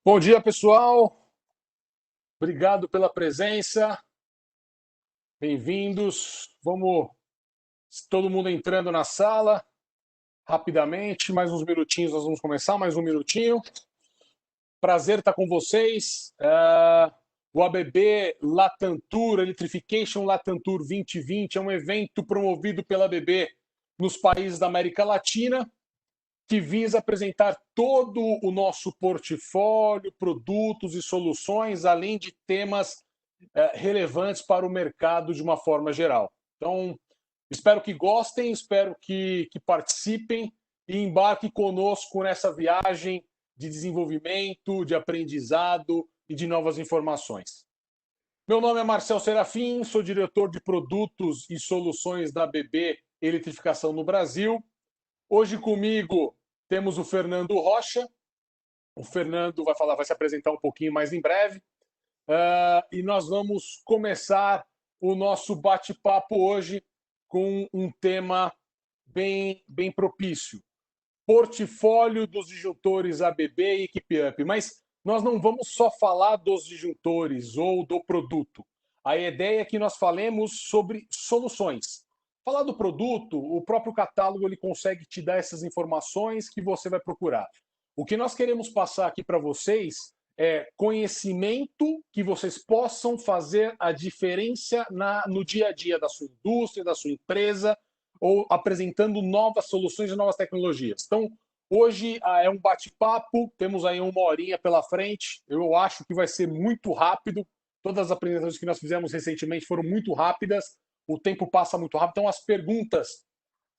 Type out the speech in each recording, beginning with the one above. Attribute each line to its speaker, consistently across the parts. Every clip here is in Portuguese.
Speaker 1: Bom dia, pessoal. Obrigado pela presença. Bem-vindos. Vamos, todo mundo entrando na sala rapidamente. Mais uns minutinhos, nós vamos começar. Mais um minutinho. Prazer estar com vocês. O ABB Latam Tour, Electrification Latam Tour 2020 é um evento promovido pela ABB nos países da América Latina, que visa apresentar todo o nosso portfólio, produtos e soluções, além de temas relevantes para o mercado de uma forma geral. Então, espero que gostem, espero que participem e embarquem conosco nessa viagem de desenvolvimento, de aprendizado e de novas informações. Meu nome é Marcel Serafim, sou diretor de produtos e soluções da ABB Eletrificação no Brasil. Hoje comigo temos o Fernando Rocha. O Fernando vai se apresentar um pouquinho mais em breve. E nós vamos começar o nosso bate-papo hoje com um tema bem propício. Portfólio dos disjuntores ABB e Equipe Up. Mas nós não vamos só falar dos disjuntores ou do produto. A ideia é que nós falemos sobre soluções. Falar do produto, o próprio catálogo ele consegue te dar essas informações que você vai procurar. O que nós queremos passar aqui para vocês é conhecimento que vocês possam fazer a diferença no dia a dia da sua indústria, da sua empresa, ou apresentando novas soluções e novas tecnologias. Então, hoje é um bate-papo, temos aí uma horinha pela frente. Eu acho que vai ser muito rápido. Todas as apresentações que nós fizemos recentemente foram muito rápidas. O tempo passa muito rápido. Então, as perguntas,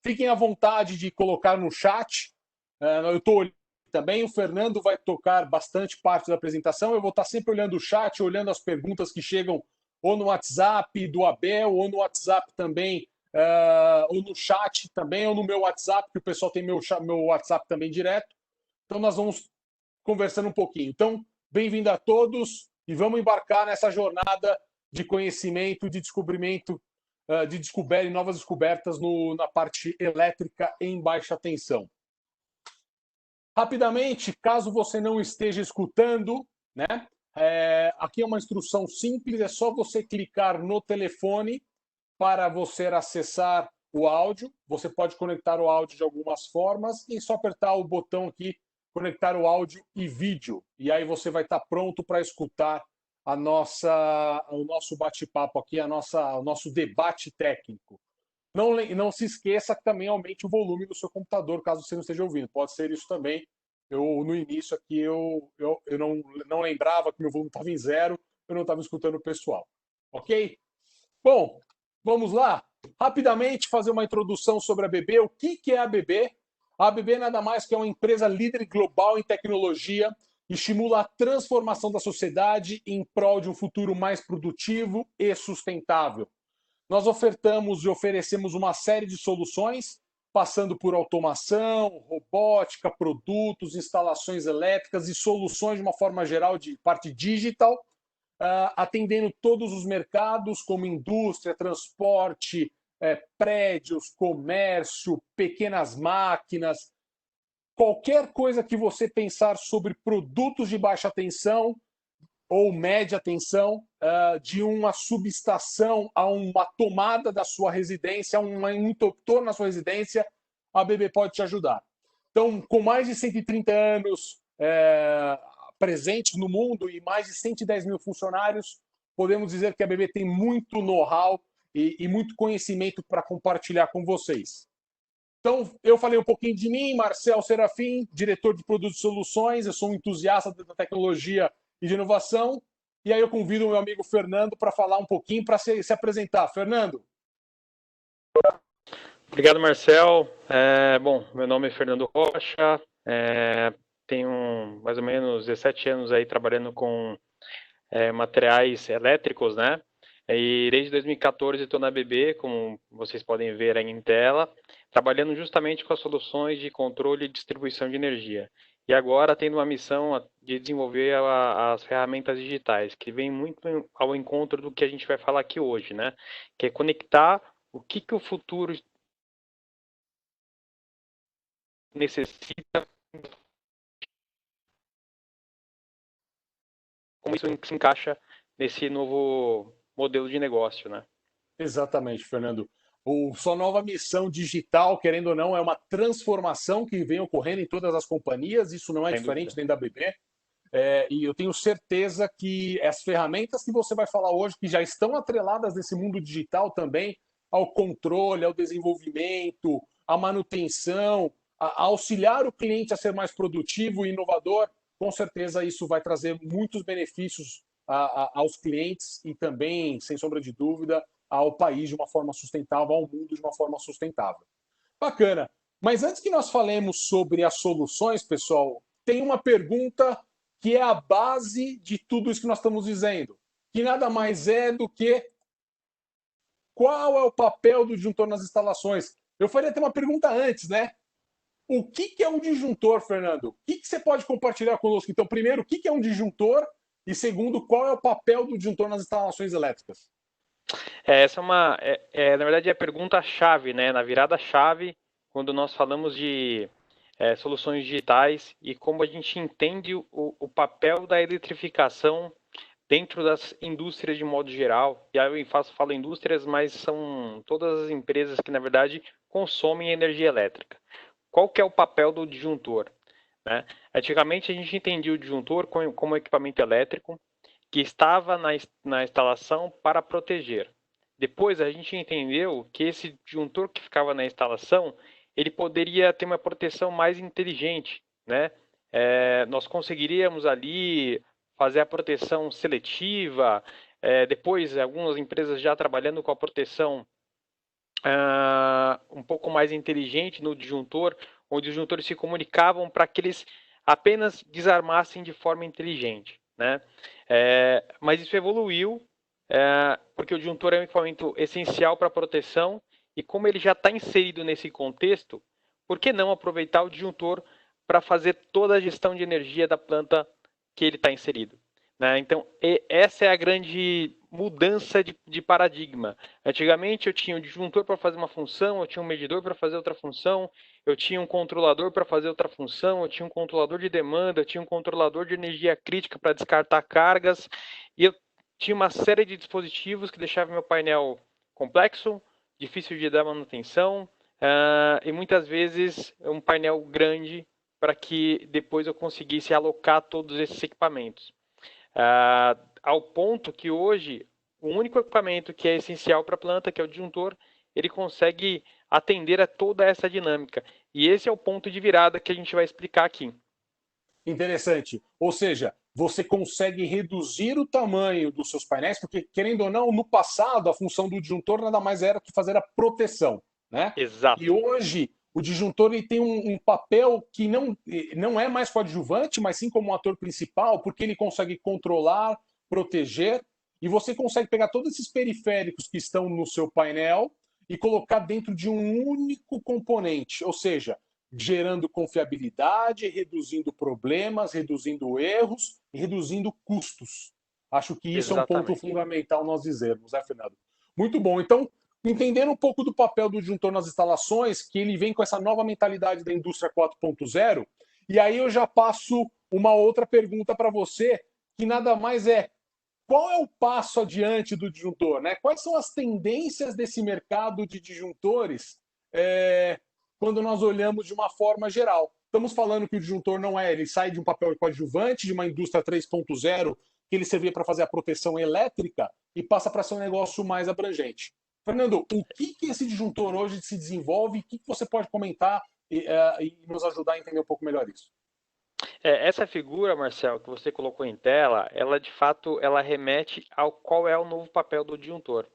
Speaker 1: fiquem à vontade de colocar no chat. Eu estou olhando também. O Fernando vai tocar bastante parte da apresentação. Eu vou estar sempre olhando o chat, olhando as perguntas que chegam ou no WhatsApp do Abel, ou no WhatsApp também, ou no chat também, ou no meu WhatsApp, que o pessoal tem meu WhatsApp também direto. Então, nós vamos conversando um pouquinho. Então, bem-vindo a todos e vamos embarcar nessa jornada de conhecimento, de descobrimento, de descoberta e novas descobertas na parte elétrica em baixa tensão. Rapidamente, caso você não esteja escutando, né? Aqui é uma instrução simples, é só você clicar no telefone para você acessar o áudio. Você pode conectar o áudio de algumas formas e só apertar o botão aqui, conectar o áudio e vídeo. E aí você vai estar pronto para escutar o nosso bate-papo aqui, o nosso debate técnico. Não se esqueça que também aumente o volume do seu computador, caso você não esteja ouvindo. Pode ser isso também. No início aqui, eu não lembrava que meu volume estava em zero, eu não estava escutando o pessoal. Ok? Bom, vamos lá. Rapidamente fazer uma introdução sobre a ABB. O que é a ABB? A ABB nada mais que é uma empresa líder global em tecnologia, estimula a transformação da sociedade em prol de um futuro mais produtivo e sustentável. Nós ofertamos e oferecemos uma série de soluções, passando por automação, robótica, produtos, instalações elétricas e soluções de uma forma geral de parte digital, atendendo todos os mercados, como indústria, transporte, prédios, comércio, pequenas máquinas, qualquer coisa que você pensar sobre produtos de baixa tensão, ou média tensão, de uma subestação a uma tomada da sua residência, a um interruptor na sua residência, a BB pode te ajudar. Então, com mais de 130 anos presentes no mundo e mais de 110 mil funcionários, podemos dizer que a BB tem muito know-how e muito conhecimento para compartilhar com vocês. Então, eu falei um pouquinho de mim, Marcel Serafim, diretor de produtos e soluções, eu sou um entusiasta da tecnologia e de inovação, e aí eu convido o meu amigo Fernando para falar um pouquinho, para se apresentar. Fernando.
Speaker 2: Obrigado, Marcel. Bom, meu nome é Fernando Rocha, tenho mais ou menos 17 anos aí trabalhando com materiais elétricos, né? E desde 2014 estou na ABB, como vocês podem ver aí em tela, trabalhando justamente com as soluções de controle e distribuição de energia. E agora tendo uma missão de desenvolver as ferramentas digitais, que vem muito ao encontro do que a gente vai falar aqui hoje, né? Que é conectar o que o futuro necessita como isso se encaixa nesse novo modelo de negócio, né?
Speaker 1: Exatamente, Fernando. Sua nova missão digital, querendo ou não, é uma transformação que vem ocorrendo em todas as companhias, isso não é
Speaker 2: Sem
Speaker 1: diferente
Speaker 2: dúvida.
Speaker 1: dentro da BB. E eu tenho certeza que as ferramentas que você vai falar hoje, que já estão atreladas nesse mundo digital também, ao controle, ao desenvolvimento, à manutenção, a auxiliar o cliente a ser mais produtivo e inovador, com certeza isso vai trazer muitos benefícios aos clientes e também, sem sombra de dúvida, ao país de uma forma sustentável, ao mundo de uma forma sustentável. Bacana. Mas antes que nós falemos sobre as soluções, pessoal, tem uma pergunta que é a base de tudo isso que nós estamos dizendo, que nada mais é do que qual é o papel do disjuntor nas instalações. Eu faria até uma pergunta antes, né? O que é um disjuntor, Fernando? O que você pode compartilhar conosco? Então, primeiro, o que é um disjuntor? E segundo, qual é o papel do disjuntor nas instalações elétricas?
Speaker 2: Essa é na verdade, é a pergunta-chave, né? Na virada-chave, quando nós falamos de soluções digitais e como a gente entende o papel da eletrificação dentro das indústrias de modo geral. E aí eu falo indústrias, mas são todas as empresas que, na verdade, consomem energia elétrica. Qual que é o papel do disjuntor? Né? Antigamente, a gente entendia o disjuntor como equipamento elétrico que estava na instalação para proteger. Depois a gente entendeu que esse disjuntor que ficava na instalação, ele poderia ter uma proteção mais inteligente, né? Nós conseguiríamos ali fazer a proteção seletiva, depois algumas empresas já trabalhando com a proteção um pouco mais inteligente no disjuntor, onde os disjuntores se comunicavam para que eles apenas desarmassem de forma inteligente, né? Mas isso evoluiu, porque o disjuntor é um equipamento essencial para a proteção e como ele já está inserido nesse contexto, por que não aproveitar o disjuntor para fazer toda a gestão de energia da planta que ele está inserido? Né? Então, essa é a grande mudança de paradigma. Antigamente eu tinha um disjuntor para fazer uma função, eu tinha um medidor para fazer outra função, eu tinha um controlador para fazer outra função, eu tinha um controlador de demanda, eu tinha um controlador de energia crítica para descartar cargas, e eu tinha uma série de dispositivos que deixavam meu painel complexo, difícil de dar manutenção, e muitas vezes um painel grande para que depois eu conseguisse alocar todos esses equipamentos. Ao ponto que hoje o único equipamento que é essencial para a planta, que é o disjuntor, ele consegue atender a toda essa dinâmica. E esse é o ponto de virada que a gente vai explicar aqui.
Speaker 1: Interessante. Ou seja, você consegue reduzir o tamanho dos seus painéis, porque, querendo ou não, no passado, a função do disjuntor nada mais era que fazer a proteção, né? E
Speaker 2: Exato.
Speaker 1: hoje, o disjuntor ele tem um papel que não é mais coadjuvante, mas sim como um ator principal, porque ele consegue controlar, proteger, e você consegue pegar todos esses periféricos que estão no seu painel e colocar dentro de um único componente, ou seja, gerando confiabilidade, reduzindo problemas, reduzindo erros e reduzindo custos. Acho que isso é um ponto
Speaker 2: Exatamente.
Speaker 1: fundamental nós dizermos, né, Fernando? Muito bom. Então, entendendo um pouco do papel do disjuntor nas instalações, que ele vem com essa nova mentalidade da indústria 4.0, e aí eu já passo uma outra pergunta para você, que nada mais é qual é o passo adiante do disjuntor? Né? Quais são as tendências desse mercado de disjuntores quando nós olhamos de uma forma geral? Estamos falando que o disjuntor não é, ele sai de um papel coadjuvante, de uma indústria 3.0, que ele servia para fazer a proteção elétrica, e passa para ser um negócio mais abrangente. Fernando, o que esse disjuntor hoje se desenvolve? O que você pode comentar e nos ajudar a entender um pouco melhor isso?
Speaker 2: Essa figura, Marcel, que você colocou em tela, ela de fato ela remete ao qual é o novo papel do disjuntor.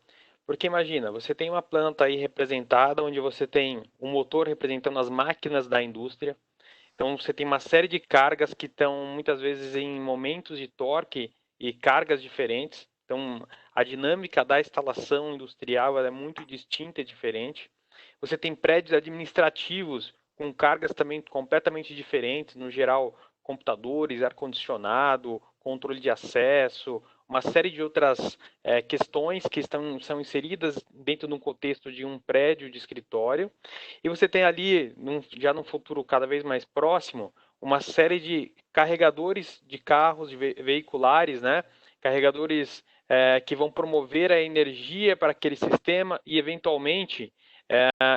Speaker 2: Porque imagina, você tem uma planta aí representada, onde você tem um motor representando as máquinas da indústria. Então você tem uma série de cargas que estão muitas vezes em momentos de torque e cargas diferentes. Então a dinâmica da instalação industrial ela é muito distinta e diferente. Você tem prédios administrativos com cargas também completamente diferentes, no geral computadores, ar-condicionado, controle de acesso, uma série de outras questões que são inseridas dentro de um contexto de um prédio de escritório. E você tem ali, já num futuro cada vez mais próximo, uma série de carregadores de carros veiculares, né? Carregadores que vão promover a energia para aquele sistema e, eventualmente,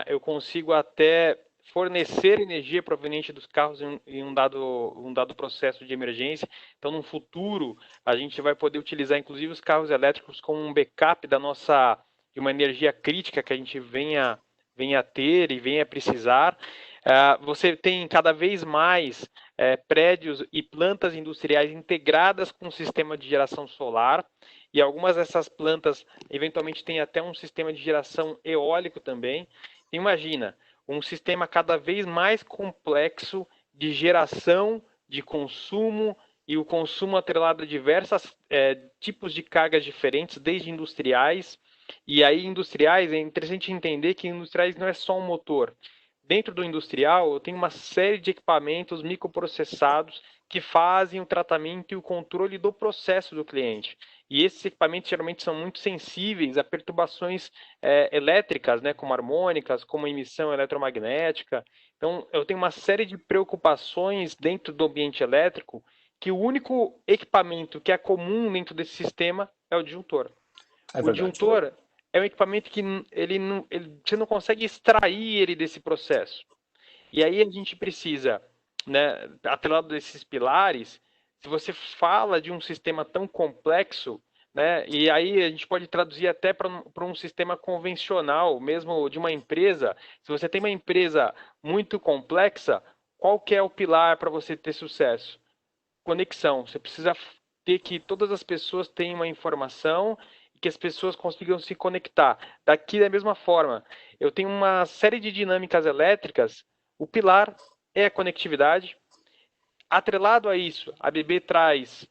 Speaker 2: eu consigo até fornecer energia proveniente dos carros em um dado processo de emergência. Então, no futuro, a gente vai poder utilizar, inclusive, os carros elétricos como um backup de uma energia crítica que a gente venha a ter e venha a precisar. Você tem cada vez mais prédios e plantas industriais integradas com um sistema de geração solar, e algumas dessas plantas eventualmente têm até um sistema de geração eólico também. Imagina, um sistema cada vez mais complexo de geração, de consumo, e o consumo atrelado a diversos tipos de cargas diferentes, desde industriais. E aí, industriais, é interessante entender que industriais não é só um motor. Dentro do industrial, eu tenho uma série de equipamentos microprocessados que fazem o tratamento e o controle do processo do cliente. E esses equipamentos geralmente são muito sensíveis a perturbações elétricas, né, como harmônicas, como emissão eletromagnética. Então, eu tenho uma série de preocupações dentro do ambiente elétrico que o único equipamento que é comum dentro desse sistema é o disjuntor.
Speaker 1: É
Speaker 2: O
Speaker 1: verdade.
Speaker 2: disjuntor é um equipamento que você não consegue extrair ele desse processo. E aí a gente precisa, né, atrelado desses pilares, se você fala de um sistema tão complexo, né, e aí a gente pode traduzir até para um sistema convencional, mesmo de uma empresa. Se você tem uma empresa muito complexa, qual que é o pilar para você ter sucesso? Conexão. Você precisa ter que todas as pessoas tenham uma informação e que as pessoas consigam se conectar. Daqui da mesma forma, eu tenho uma série de dinâmicas elétricas. O pilar é a conectividade. Atrelado a isso, a BB traz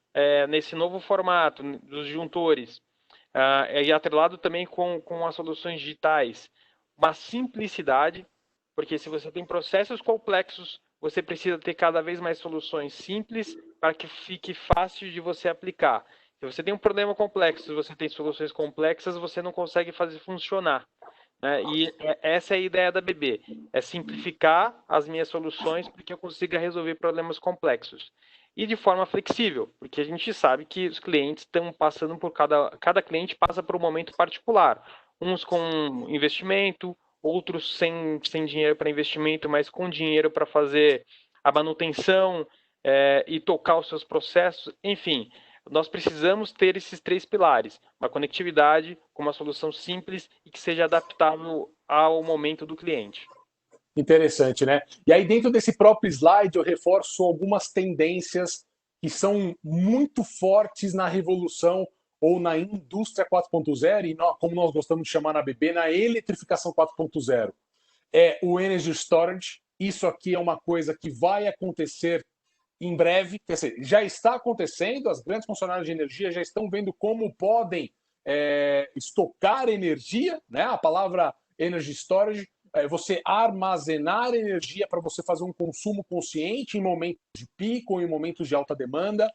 Speaker 2: nesse novo formato dos juntores e atrelado também com as soluções digitais, uma simplicidade, porque se você tem processos complexos, você precisa ter cada vez mais soluções simples para que fique fácil de você aplicar. Se você tem um problema complexo, se você tem soluções complexas, você não consegue fazer funcionar. Né? E essa é a ideia da BB, é simplificar as minhas soluções para que eu consiga resolver problemas complexos. E de forma flexível, porque a gente sabe que os clientes estão passando por cada cliente passa por um momento particular. Uns com investimento, outros sem dinheiro para investimento, mas com dinheiro para fazer a manutenção e tocar os seus processos. Enfim, nós precisamos ter esses três pilares: uma conectividade com uma solução simples e que seja adaptável ao momento do cliente.
Speaker 1: Interessante, né? E aí, dentro desse próprio slide, eu reforço algumas tendências que são muito fortes na revolução ou na indústria 4.0 e, como nós gostamos de chamar na BB, na eletrificação 4.0. É o Energy Storage. Isso aqui é uma coisa que vai acontecer em breve, quer dizer, já está acontecendo, as grandes concessionárias de energia já estão vendo como podem estocar energia, né? A palavra Energy Storage é você armazenar energia para você fazer um consumo consciente em momentos de pico ou em momentos de alta demanda.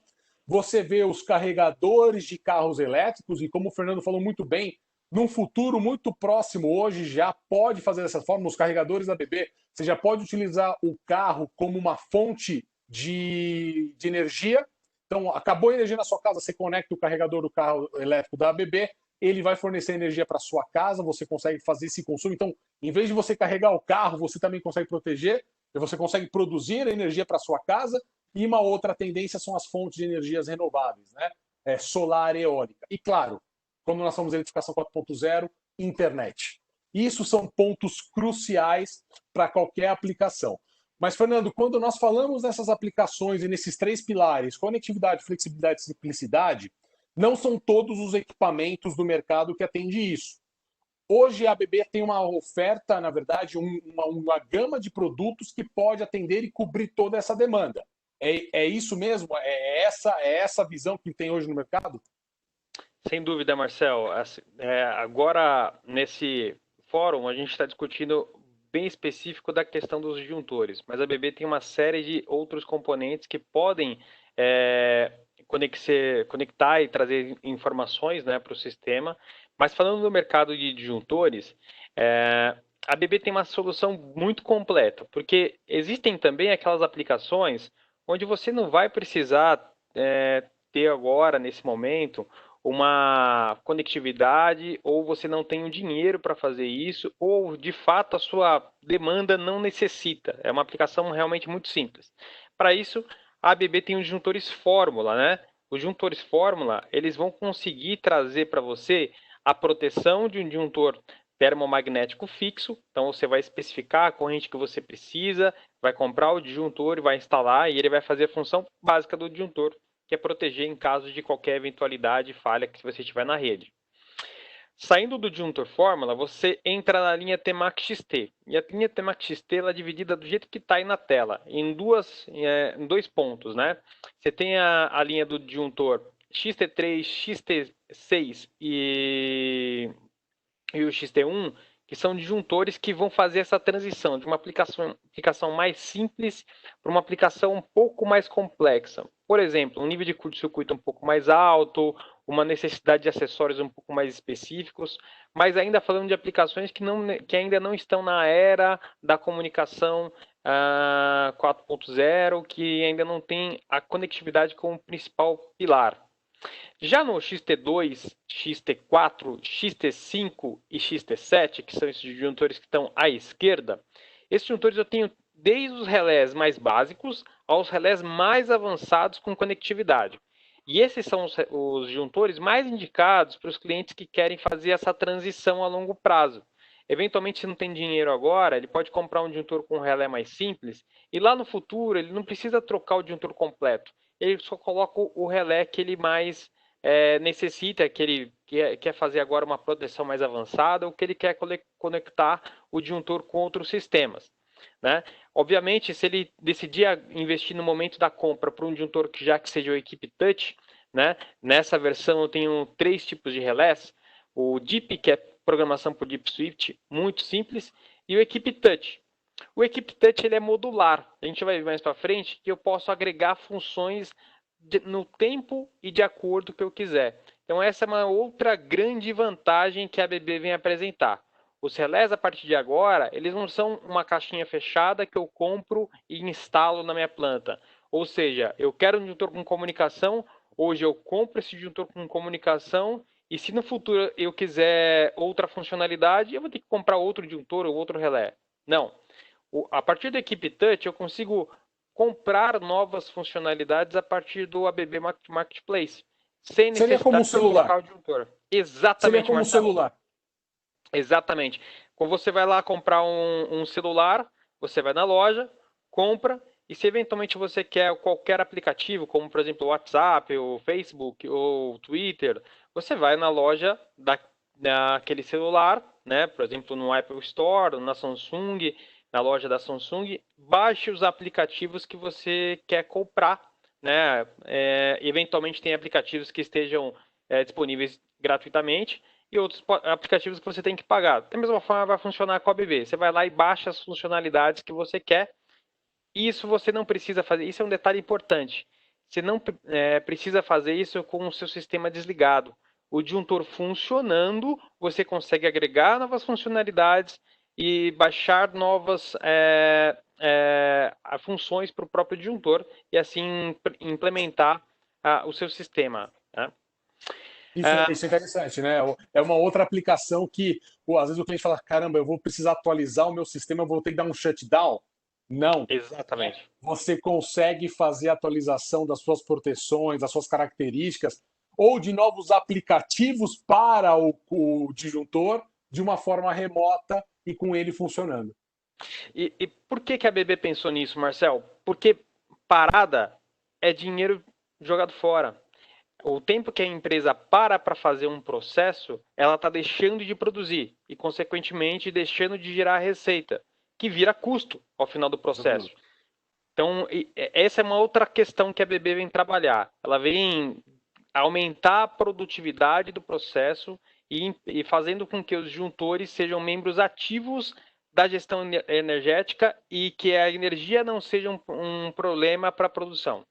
Speaker 1: Você vê os carregadores de carros elétricos e, como o Fernando falou muito bem, num futuro muito próximo hoje já pode fazer dessa forma, os carregadores da BB, você já pode utilizar o carro como uma fonte de energia. Então, acabou a energia na sua casa, você conecta o carregador do carro elétrico da ABB, ele vai fornecer energia para sua casa, você consegue fazer esse consumo. Então, em vez de você carregar o carro, você também consegue proteger, você consegue produzir energia para sua casa. E uma outra tendência são as fontes de energias renováveis, né? Solar e eólica. E claro, quando nós falamos de eletrificação 4.0, internet. Isso são pontos cruciais para qualquer aplicação. Mas, Fernando, quando nós falamos nessas aplicações e nesses três pilares, conectividade, flexibilidade e simplicidade, não são todos os equipamentos do mercado que atendem isso. Hoje a ABB tem uma oferta, na verdade, uma gama de produtos que pode atender e cobrir toda essa demanda. É isso mesmo? É essa visão que tem hoje no mercado?
Speaker 2: Sem dúvida, Marcel. Agora, nesse fórum, a gente está discutindo bem específico da questão dos disjuntores, mas a BB tem uma série de outros componentes que podem conectar e trazer informações, né, para o sistema. Mas falando do mercado de disjuntores, a BB tem uma solução muito completa, porque existem também aquelas aplicações onde você não vai precisar ter agora, nesse momento, uma conectividade, ou você não tem o dinheiro para fazer isso, ou de fato a sua demanda não necessita. É uma aplicação realmente muito simples. Para isso, a ABB tem os disjuntores fórmula, né? Os disjuntores fórmula, eles vão conseguir trazer para você a proteção de um disjuntor termomagnético fixo. Então você vai especificar a corrente que você precisa, vai comprar o disjuntor e vai instalar, e ele vai fazer a função básica do disjuntor, que é proteger em caso de qualquer eventualidade e falha que você tiver na rede. Saindo do disjuntor fórmula, você entra na linha Temac XT. E a linha Temac XT ela é dividida do jeito que está aí na tela, em dois pontos, né? Você tem a linha do disjuntor XT3, XT6 e o XT1, que são disjuntores que vão fazer essa transição de uma aplicação mais simples para uma aplicação um pouco mais complexa. Por exemplo, um nível de curto-circuito um pouco mais alto, uma necessidade de acessórios um pouco mais específicos, mas ainda falando de aplicações que ainda não estão na era da comunicação 4.0, que ainda não tem a conectividade como principal pilar. Já no XT2, XT4, XT5 e XT7, que são esses disjuntores que estão à esquerda, esses disjuntores eu tenho desde os relés mais básicos aos relés mais avançados com conectividade. E esses são os disjuntores mais indicados para os clientes que querem fazer essa transição a longo prazo. Eventualmente, se não tem dinheiro agora, ele pode comprar um disjuntor com um relé mais simples e lá no futuro ele não precisa trocar o disjuntor completo. Ele só coloca o relé que ele mais necessita, que ele quer fazer agora uma proteção mais avançada ou que ele quer conectar o disjuntor com outros sistemas. Né? Obviamente, se ele decidir investir no momento da compra para um disjuntor que seja o Equipe Touch, né? Nessa versão eu tenho 3 tipos de relés, o DIP, que é programação por Deep Swift, muito simples, e o Equipe Touch. O Equipe Touch ele é modular, a gente vai ver mais para frente que eu posso agregar funções no tempo e de acordo que eu quiser. Então essa é uma outra grande vantagem que a ABB vem apresentar. Os relés, a partir de agora, eles não são uma caixinha fechada que eu compro e instalo na minha planta. Ou seja, eu quero um disjuntor com comunicação, hoje eu compro esse disjuntor com comunicação, e se no futuro eu quiser outra funcionalidade, eu vou ter que comprar outro disjuntor ou outro relé. Não. A partir da Equipe Touch, eu consigo comprar novas funcionalidades a partir do ABB Marketplace, sem
Speaker 1: Seria como um
Speaker 2: necessidade de eu
Speaker 1: celular.
Speaker 2: trocar o disjuntor.
Speaker 1: Seria
Speaker 2: Exatamente,
Speaker 1: como um
Speaker 2: Marcelo.
Speaker 1: celular.
Speaker 2: Exatamente. Quando você vai lá comprar um celular, você vai na loja, compra, e se eventualmente você quer qualquer aplicativo, como por exemplo o WhatsApp, o Facebook, ou o Twitter, você vai na loja daquele celular, né? Por exemplo, no Apple Store, na Samsung, na loja da Samsung, baixe os aplicativos que você quer comprar, né? Eventualmente tem aplicativos que estejam disponíveis gratuitamente e outros aplicativos que você tem que pagar. Da mesma forma vai funcionar com a ABB. Você vai lá e baixa as funcionalidades que você quer. Isso você não precisa fazer. Isso é um detalhe importante. Você não precisa fazer isso com o seu sistema desligado. O disjuntor funcionando, você consegue agregar novas funcionalidades e baixar novas funções para o próprio disjuntor e assim implementar o seu sistema. Né?
Speaker 1: Isso é interessante, né? É uma outra aplicação que, pô, às vezes o cliente fala: caramba, eu vou precisar atualizar o meu sistema, eu vou ter que dar um shutdown. Não.
Speaker 2: Exatamente.
Speaker 1: Você consegue fazer a atualização das suas proteções, das suas características, ou de novos aplicativos para o disjuntor de uma forma remota e com ele funcionando.
Speaker 2: E por que a BB pensou nisso, Marcel? Porque parada é dinheiro jogado fora. O tempo que a empresa para fazer um processo, ela está deixando de produzir e, consequentemente, deixando de gerar receita, que vira custo ao final do processo. Então, essa é uma outra questão que a BB vem trabalhar. Ela vem aumentar a produtividade do processo e fazendo com que os disjuntores sejam membros ativos da gestão energética e que a energia não seja um problema para a produção.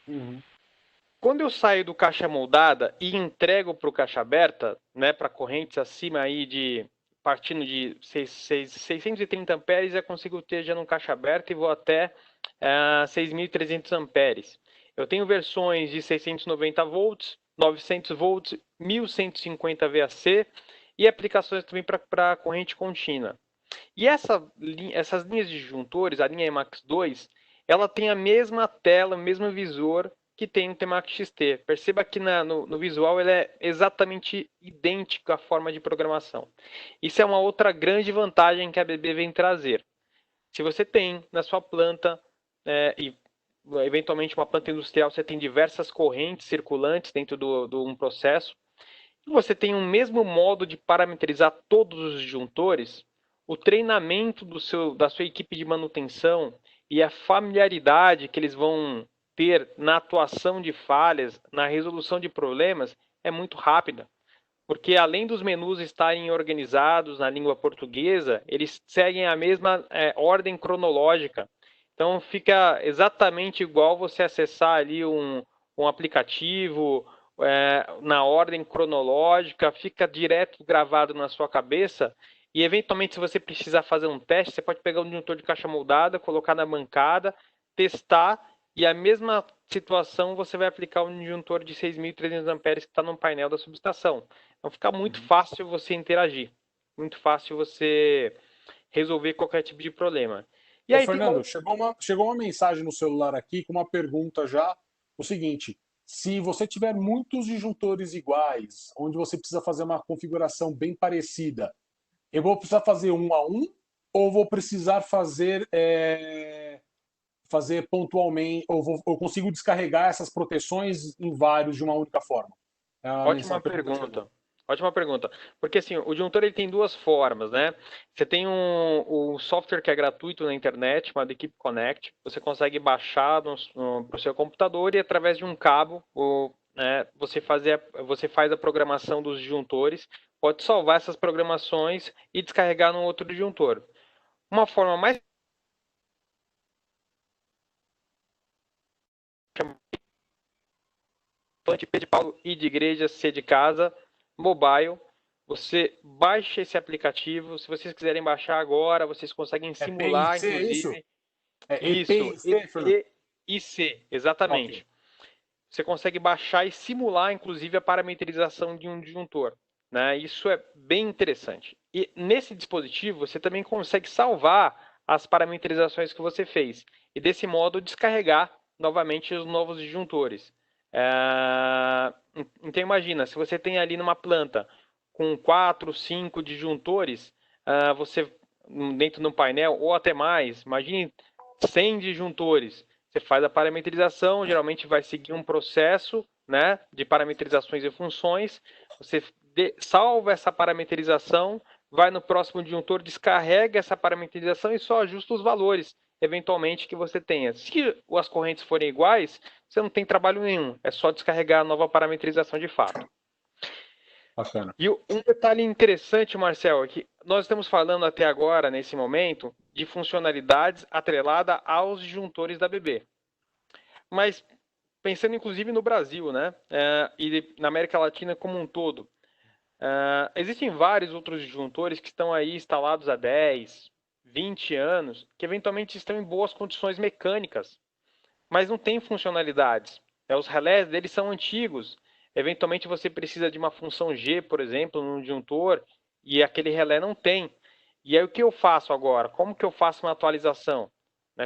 Speaker 1: Uhum.
Speaker 2: Quando eu saio do caixa moldada e entrego para o caixa aberta, né, para correntes acima aí de partindo de 630 amperes, eu consigo ter já no caixa aberta e vou até 6.300 amperes. Eu tenho versões de 690 volts, 900 volts, 1150 VAC e aplicações também para corrente contínua. E essas linhas de disjuntores, a linha Emax 2, ela tem a mesma tela, o mesmo visor que tem no Temax XT. Perceba que no visual ele é exatamente idêntico à forma de programação. Isso é uma outra grande vantagem que a ABB vem trazer. Se você tem na sua planta, e eventualmente uma planta industrial, você tem diversas correntes circulantes dentro de um processo, e você tem um mesmo modo de parametrizar todos os disjuntores, o treinamento da sua equipe de manutenção e a familiaridade que eles vão ter na atuação de falhas, na resolução de problemas, é muito rápida. Porque além dos menus estarem organizados na língua portuguesa, eles seguem a mesma ordem cronológica. Então fica exatamente igual você acessar ali um aplicativo na ordem cronológica, fica direto gravado na sua cabeça. E eventualmente, se você precisar fazer um teste, você pode pegar um disjuntor de caixa moldada, colocar na bancada, testar, e a mesma situação você vai aplicar um disjuntor de 6.300 amperes que está no painel da subestação. Então fica muito fácil você interagir, muito fácil você resolver qualquer tipo de problema.
Speaker 1: E aí, Fernando, chegou uma mensagem no celular aqui com uma pergunta já. O seguinte: se você tiver muitos disjuntores iguais, onde você precisa fazer uma configuração bem parecida, eu vou precisar fazer um a um ou vou precisar fazer pontualmente, ou consigo descarregar essas proteções em vários de uma única forma?
Speaker 2: Ótima pergunta. Ótima pergunta. Porque assim, o disjuntor ele tem duas formas, né? Você tem um software que é gratuito na internet, chamado Equipe Connect. Você consegue baixar para o seu computador e através de um cabo você faz a programação dos disjuntores, pode salvar essas programações e descarregar num outro disjuntor. Uma forma mais de P de Paulo, I de igreja, C de casa, mobile. Você baixa esse aplicativo. Se vocês quiserem baixar agora, vocês conseguem simular,
Speaker 1: PIC,
Speaker 2: inclusive.
Speaker 1: Isso?
Speaker 2: EPIC, exatamente. Okay. Você consegue baixar e simular, inclusive, a parametrização de um disjuntor. Né? Isso é bem interessante. E nesse dispositivo, você também consegue salvar as parametrizações que você fez. E desse modo, descarregar novamente os novos disjuntores. Então, imagina, se você tem ali numa planta com 4, 5 disjuntores, você dentro de um painel, ou até mais, imagine 100 disjuntores. Você faz a parametrização, geralmente vai seguir um processo, né, de parametrizações e funções. Você salva essa parametrização, vai no próximo disjuntor, descarrega essa parametrização e só ajusta os valores, eventualmente, que você tenha. Se as correntes forem iguais, você não tem trabalho nenhum, é só descarregar a nova parametrização de fato.
Speaker 1: Bacana.
Speaker 2: E um detalhe interessante, Marcel, é que nós estamos falando até agora, nesse momento, de funcionalidades atreladas aos disjuntores da ABB. Mas pensando inclusive no Brasil, né? E na América Latina como um todo, existem vários outros disjuntores que estão aí instalados há 10, 20 anos, que eventualmente estão em boas condições mecânicas, mas não têm funcionalidades. Os relés deles são antigos. Eventualmente você precisa de uma função G, por exemplo, num disjuntor, e aquele relé não tem. E aí o que eu faço agora? Como que eu faço uma atualização?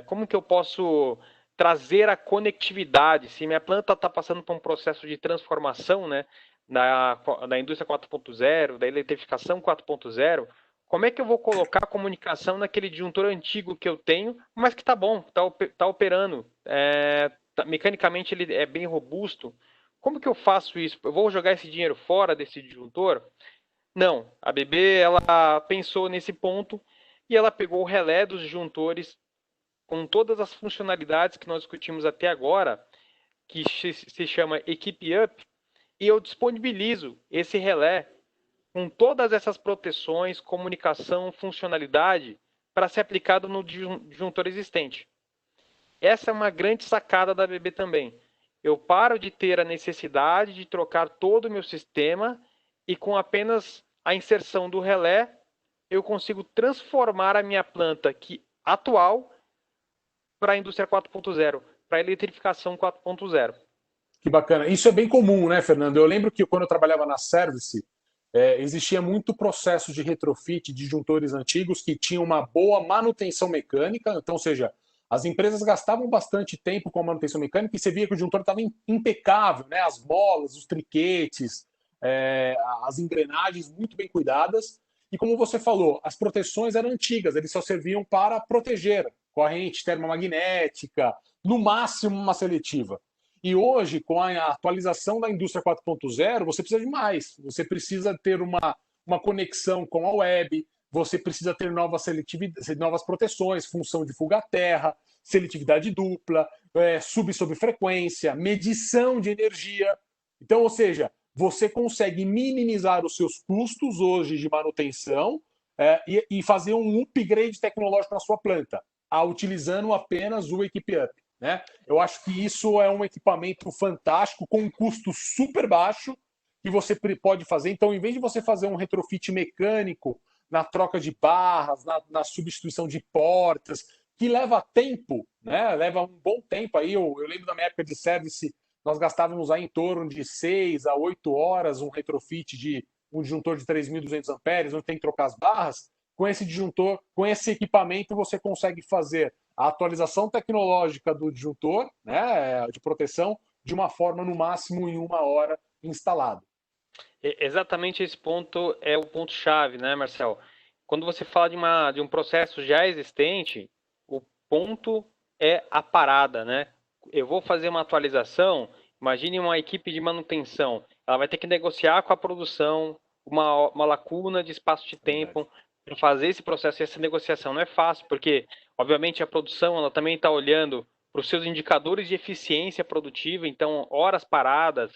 Speaker 2: Como que eu posso trazer a conectividade? Se minha planta está passando por um processo de transformação, né, da indústria 4.0, da eletrificação 4.0, como é que eu vou colocar a comunicação naquele disjuntor antigo que eu tenho, mas que está bom, está operando, mecanicamente ele é bem robusto? Como que eu faço isso? Eu vou jogar esse dinheiro fora desse disjuntor? Não, a ABB ela pensou nesse ponto e ela pegou o relé dos disjuntores com todas as funcionalidades que nós discutimos até agora, que se chama Equipe Up, e eu disponibilizo esse relé com todas essas proteções, comunicação, funcionalidade para ser aplicado no disjuntor existente. Essa é uma grande sacada da ABB também. Eu paro de ter a necessidade de trocar todo o meu sistema e com apenas a inserção do relé, eu consigo transformar a minha planta atual para a indústria 4.0, para a eletrificação 4.0.
Speaker 1: Que bacana. Isso é bem comum, né, Fernando? Eu lembro que quando eu trabalhava na Service, existia muito processo de retrofit de disjuntores antigos que tinham uma boa manutenção mecânica. Então, ou seja, as empresas gastavam bastante tempo com a manutenção mecânica e você via que o disjuntor estava impecável, né? As molas, os triquetes, é, as engrenagens muito bem cuidadas. E como você falou, as proteções eram antigas, eles só serviam para proteger corrente termomagnética, no máximo uma seletiva. E hoje, com a atualização da indústria 4.0, você precisa de mais. Você precisa ter uma conexão com a web, você precisa ter novas seletividades, novas proteções, função de fuga-terra, seletividade dupla, subsobfrequência, medição de energia. Então, ou seja, você consegue minimizar os seus custos hoje de manutenção e fazer um upgrade tecnológico na sua planta, utilizando apenas o Equipe Up. Né? Eu acho que isso é um equipamento fantástico, com um custo super baixo, que você pode fazer. Então, em vez de você fazer um retrofit mecânico na troca de barras, na substituição de portas, que leva tempo, né? Leva um bom tempo aí. Eu lembro da minha época de service, nós gastávamos aí em torno de 6 a 8 horas um retrofit de um disjuntor de 3.200 amperes, onde tem que trocar as barras. Com esse disjuntor, com esse equipamento, você consegue fazer a atualização tecnológica do disjuntor, né, de proteção, de uma forma, no máximo, em 1 hora instalado.
Speaker 2: Exatamente esse ponto é o ponto-chave, né, Marcel? Quando você fala de um processo já existente, o ponto é a parada, né? Eu vou fazer uma atualização, imagine uma equipe de manutenção, ela vai ter que negociar com a produção uma lacuna de espaço de tempo para fazer esse processo e essa negociação. Não é fácil, porque, obviamente, a produção ela também está olhando para os seus indicadores de eficiência produtiva, então, horas paradas,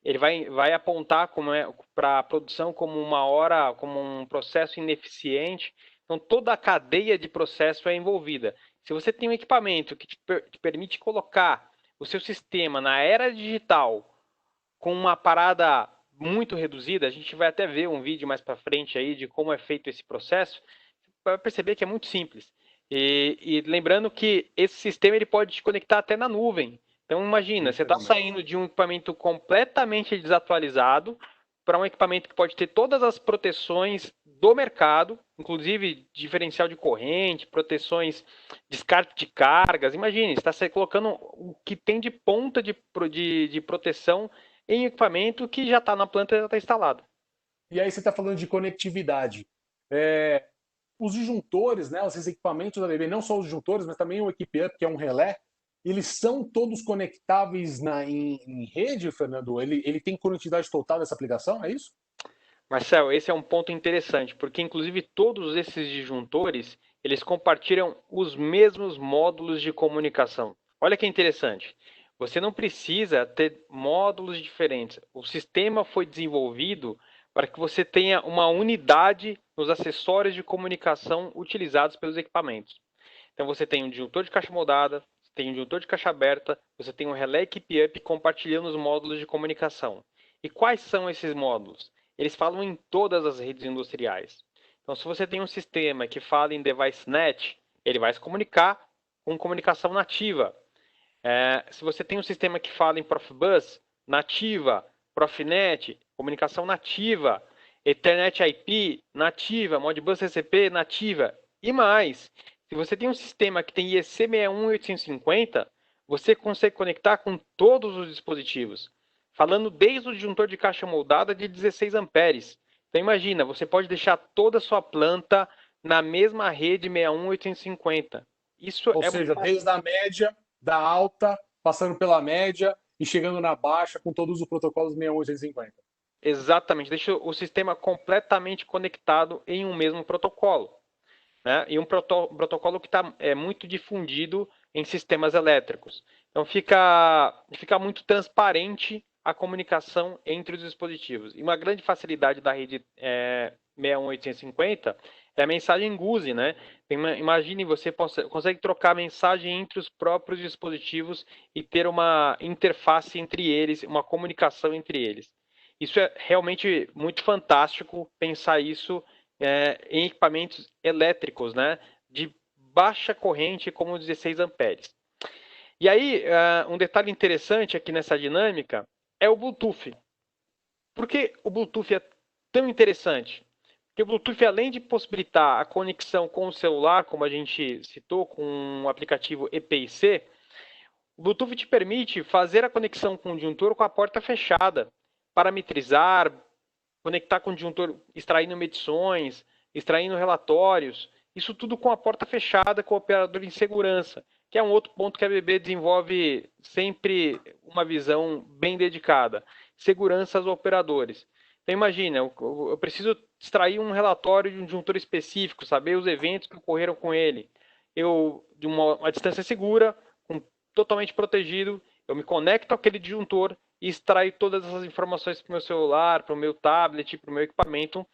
Speaker 2: ele vai apontar para a produção como uma hora, como um processo ineficiente. Então, toda a cadeia de processo é envolvida. Se você tem um equipamento que te permite colocar o seu sistema na era digital com uma parada muito reduzida, a gente vai até ver um vídeo mais para frente aí de como é feito esse processo, vai perceber que é muito simples. E lembrando que esse sistema ele pode te conectar até na nuvem. Então imagina, você está saindo de um equipamento completamente desatualizado para um equipamento que pode ter todas as proteções do mercado, inclusive diferencial de corrente, proteções, descarte de cargas. Imagine, está colocando o que tem de ponta de proteção em equipamento que já está na planta e já está instalado.
Speaker 1: E aí você está falando de conectividade. Os disjuntores, né, esses equipamentos da DB, não só os disjuntores, mas também o Equipe Up, que é um relé, eles são todos conectáveis em rede, Fernando? Ele tem conectividade total dessa aplicação, é isso?
Speaker 2: Marcel, esse é um ponto interessante, porque inclusive todos esses disjuntores, eles compartilham os mesmos módulos de comunicação. Olha que interessante. Você não precisa ter módulos diferentes. O sistema foi desenvolvido para que você tenha uma unidade nos acessórios de comunicação utilizados pelos equipamentos. Então você tem um disjuntor de caixa moldada, você tem um disjuntor de caixa aberta, você tem um relé Equipe Up compartilhando os módulos de comunicação. E quais são esses módulos? Eles falam em todas as redes industriais. Então, se você tem um sistema que fala em device net, ele vai se comunicar com comunicação nativa. Se você tem um sistema que fala em Profibus, nativa, Profinet, comunicação nativa, Ethernet IP, nativa, Modbus TCP, nativa, e mais. Se você tem um sistema que tem IEC 61 e 850, você consegue conectar com todos os dispositivos, falando desde o disjuntor de caixa moldada de 16 amperes. Então imagina, você pode deixar toda a sua planta na mesma rede 61 e 850. Isso
Speaker 1: Ou
Speaker 2: é
Speaker 1: seja, desde a média, da alta, passando pela média e chegando na baixa com todos os protocolos 61850.
Speaker 2: exatamente, deixa o sistema completamente conectado em um mesmo protocolo. Né? E um protocolo que está muito difundido em sistemas elétricos. Então fica muito transparente a comunicação entre os dispositivos. E uma grande facilidade da rede 61850 é a mensagem GUSE, né? Imagine você consegue trocar mensagem entre os próprios dispositivos e ter uma interface entre eles, uma comunicação entre eles. Isso é realmente muito fantástico pensar isso em equipamentos elétricos, né, de baixa corrente, como 16 amperes. E aí, um detalhe interessante aqui nessa dinâmica é o Bluetooth. Por que o Bluetooth é tão interessante? Porque o Bluetooth, além de possibilitar a conexão com o celular, como a gente citou, com o aplicativo EPIC, o Bluetooth te permite fazer a conexão com o disjuntor com a porta fechada, parametrizar, conectar com o disjuntor extraindo medições, extraindo relatórios, isso tudo com a porta fechada, com o operador em segurança, que é um outro ponto que a BB desenvolve sempre uma visão bem dedicada, segurança aos operadores. Então imagina, eu preciso extrair um relatório de um disjuntor específico, saber os eventos que ocorreram com ele. Eu, de uma distância segura, totalmente protegido, eu me conecto àquele disjuntor e extraio todas essas informações para o meu celular, para o meu tablet, para o meu equipamento,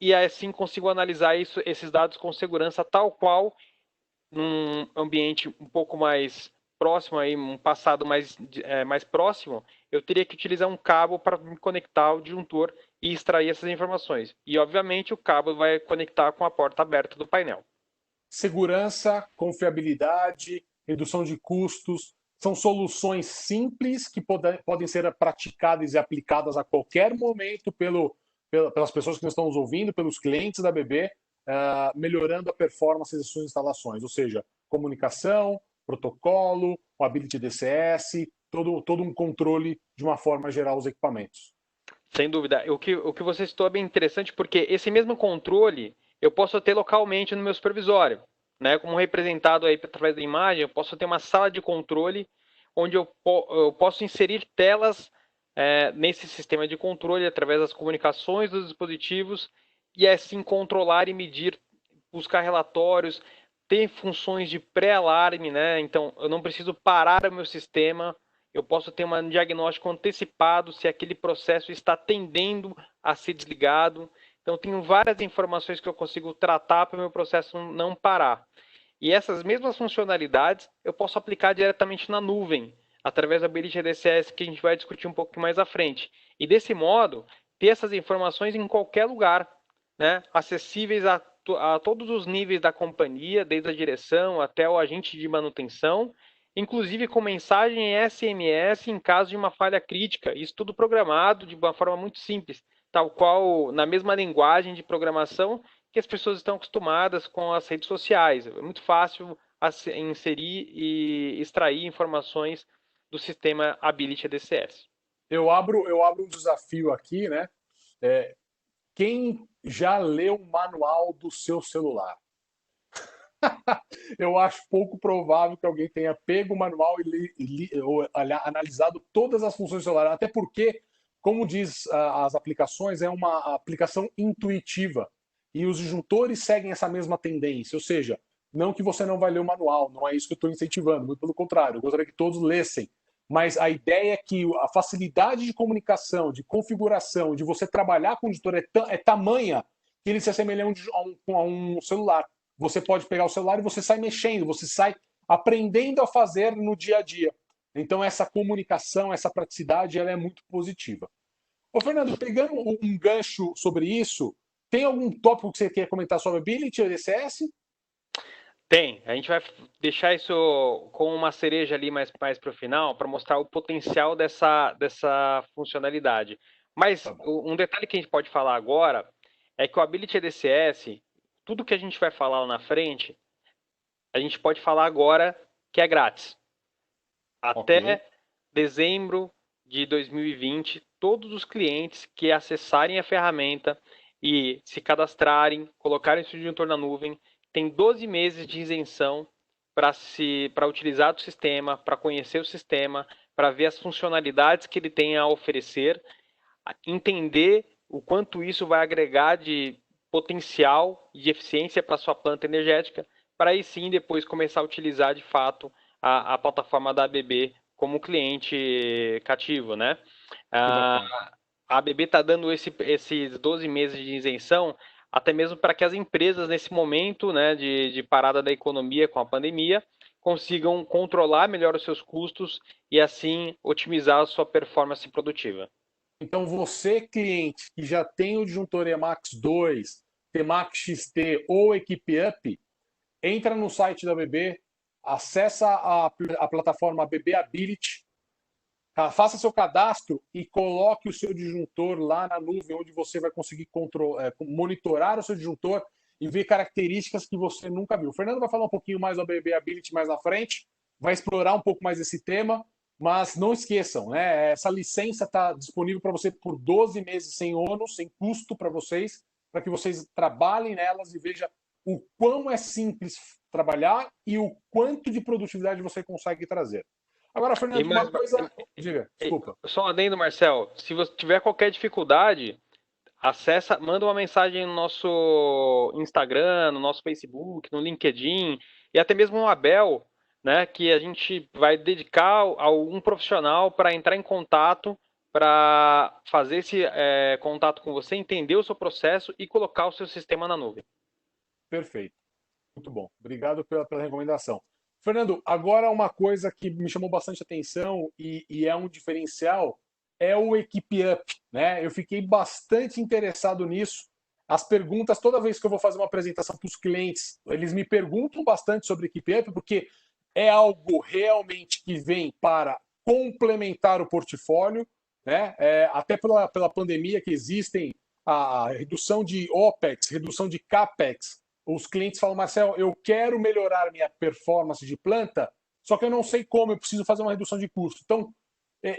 Speaker 2: e assim consigo analisar esses dados com segurança, tal qual num ambiente um pouco mais próximo, aí, um passado mais próximo, eu teria que utilizar um cabo para me conectar ao disjuntor e extrair essas informações. E, obviamente, o cabo vai conectar com a porta aberta do painel.
Speaker 1: Segurança, confiabilidade, redução de custos, são soluções simples que podem ser praticadas e aplicadas a qualquer momento pelas pessoas que estão nos ouvindo, pelos clientes da BB, melhorando a performance das suas instalações, ou seja, comunicação, protocolo, o Ability DCS, todo um controle de uma forma geral dos equipamentos.
Speaker 2: Sem dúvida. O que você citou é bem interessante, porque esse mesmo controle eu posso ter localmente no meu supervisório. Né? Como representado aí através da imagem, eu posso ter uma sala de controle onde eu posso inserir telas nesse sistema de controle através das comunicações dos dispositivos e assim controlar e medir, buscar relatórios, ter funções de pré-alarme, né? Então eu não preciso parar o meu sistema, eu posso ter um diagnóstico antecipado se aquele processo está tendendo a ser desligado. Então, tenho várias informações que eu consigo tratar para o meu processo não parar. E essas mesmas funcionalidades eu posso aplicar diretamente na nuvem, através da Ability DCS, que a gente vai discutir um pouco mais à frente. E desse modo, ter essas informações em qualquer lugar, né? Acessíveis a todos os níveis da companhia, desde a direção até o agente de manutenção, inclusive com mensagem SMS em caso de uma falha crítica. Isso tudo programado de uma forma muito simples, tal qual na mesma linguagem de programação que as pessoas estão acostumadas com as redes sociais. É muito fácil inserir e extrair informações do sistema Ability DCS.
Speaker 1: Eu abro um desafio aqui, né? É, quem já leu o manual do seu celular? Eu acho pouco provável que alguém tenha pego o manual ou analisado todas as funções do celular, até porque, como diz as aplicações, é uma aplicação intuitiva e os disjuntores seguem essa mesma tendência, ou seja, não que você não vai ler o manual, não é isso que eu estou incentivando, muito pelo contrário, eu gostaria que todos lessem, mas a ideia é que a facilidade de comunicação, de configuração, de você trabalhar com o disjuntor é tamanha que ele se assemelha a um celular. Você pode pegar o celular e você sai mexendo, você sai aprendendo a fazer no dia a dia. Então essa comunicação, essa praticidade, ela é muito positiva. Ô Fernando, pegando um gancho sobre isso, tem algum tópico que você quer comentar sobre Ability ou DCS?
Speaker 2: Tem. A gente vai deixar isso com uma cereja ali mais para o final, para mostrar o potencial dessa funcionalidade. Mas
Speaker 1: Tá bom.
Speaker 2: um detalhe que a gente pode falar agora é que o Ability EDCS, tudo que a gente vai falar lá na frente, a gente pode falar agora que é grátis. Até
Speaker 1: Ok.
Speaker 2: dezembro de 2020, todos os clientes que acessarem a ferramenta e se cadastrarem, colocarem seu disjuntor na nuvem, têm 12 meses de isenção para utilizar o sistema, para conhecer o sistema, para ver as funcionalidades que ele tem a oferecer, entender o quanto isso vai agregar de potencial e de eficiência para a sua planta energética, para aí sim depois começar a utilizar de fato a plataforma da ABB como cliente cativo, né?
Speaker 1: Que
Speaker 2: A
Speaker 1: bacana.
Speaker 2: ABB está dando esses 12 meses de isenção até mesmo para que as empresas, nesse momento né, de parada da economia com a pandemia, consigam controlar melhor os seus custos e assim otimizar a sua performance produtiva.
Speaker 1: Então você, cliente, que já tem o disjuntor Emax 2, Temac XT ou Equipe Up, entra no site da BB, acessa a plataforma BB Ability, faça seu cadastro e coloque o seu disjuntor lá na nuvem, onde você vai conseguir monitorar o seu disjuntor e ver características que você nunca viu. O Fernando vai falar um pouquinho mais da BB Ability mais na frente, vai explorar um pouco mais esse tema, mas não esqueçam, né? Essa licença está disponível para você por 12 meses sem ônus, sem custo para vocês, para que vocês trabalhem nelas e vejam o quão é simples trabalhar e o quanto de produtividade você consegue trazer. Agora, Fernando, uma coisa. Diga, desculpa.
Speaker 2: Só um adendo, Marcel. Se você tiver qualquer dificuldade, acessa, manda uma mensagem no nosso Instagram, no nosso Facebook, no LinkedIn e até mesmo no Abel, né? Que a gente vai dedicar a algum profissional para entrar em contato, para fazer esse contato com você, entender o seu processo e colocar o seu sistema na nuvem.
Speaker 1: Perfeito. Muito bom. Obrigado pela recomendação. Fernando, agora uma coisa que me chamou bastante atenção e é um diferencial é o Equipe Up, né? Eu fiquei bastante interessado nisso. As perguntas, toda vez que eu vou fazer uma apresentação para os clientes, eles me perguntam bastante sobre Equipe Up, porque é algo realmente que vem para complementar o portfólio, né? Até pela pandemia que existem a redução de OPEX, redução de CAPEX. Os clientes falam, Marcel, eu quero melhorar minha performance de planta, só que eu não sei como, eu preciso fazer uma redução de custo. Então,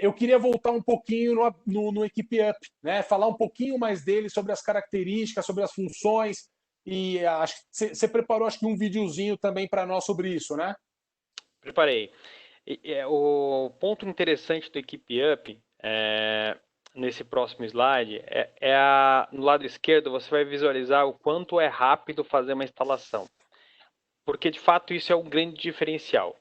Speaker 1: eu queria voltar um pouquinho no Equipe Up, né? Falar um pouquinho mais dele, sobre as características, sobre as funções. E acho que você preparou, acho que um videozinho também para nós sobre isso, né?
Speaker 2: Preparei. O ponto interessante do Equipe Up, nesse próximo slide, no lado esquerdo você vai visualizar o quanto é rápido fazer uma instalação. Porque, de fato, isso é um grande diferencial.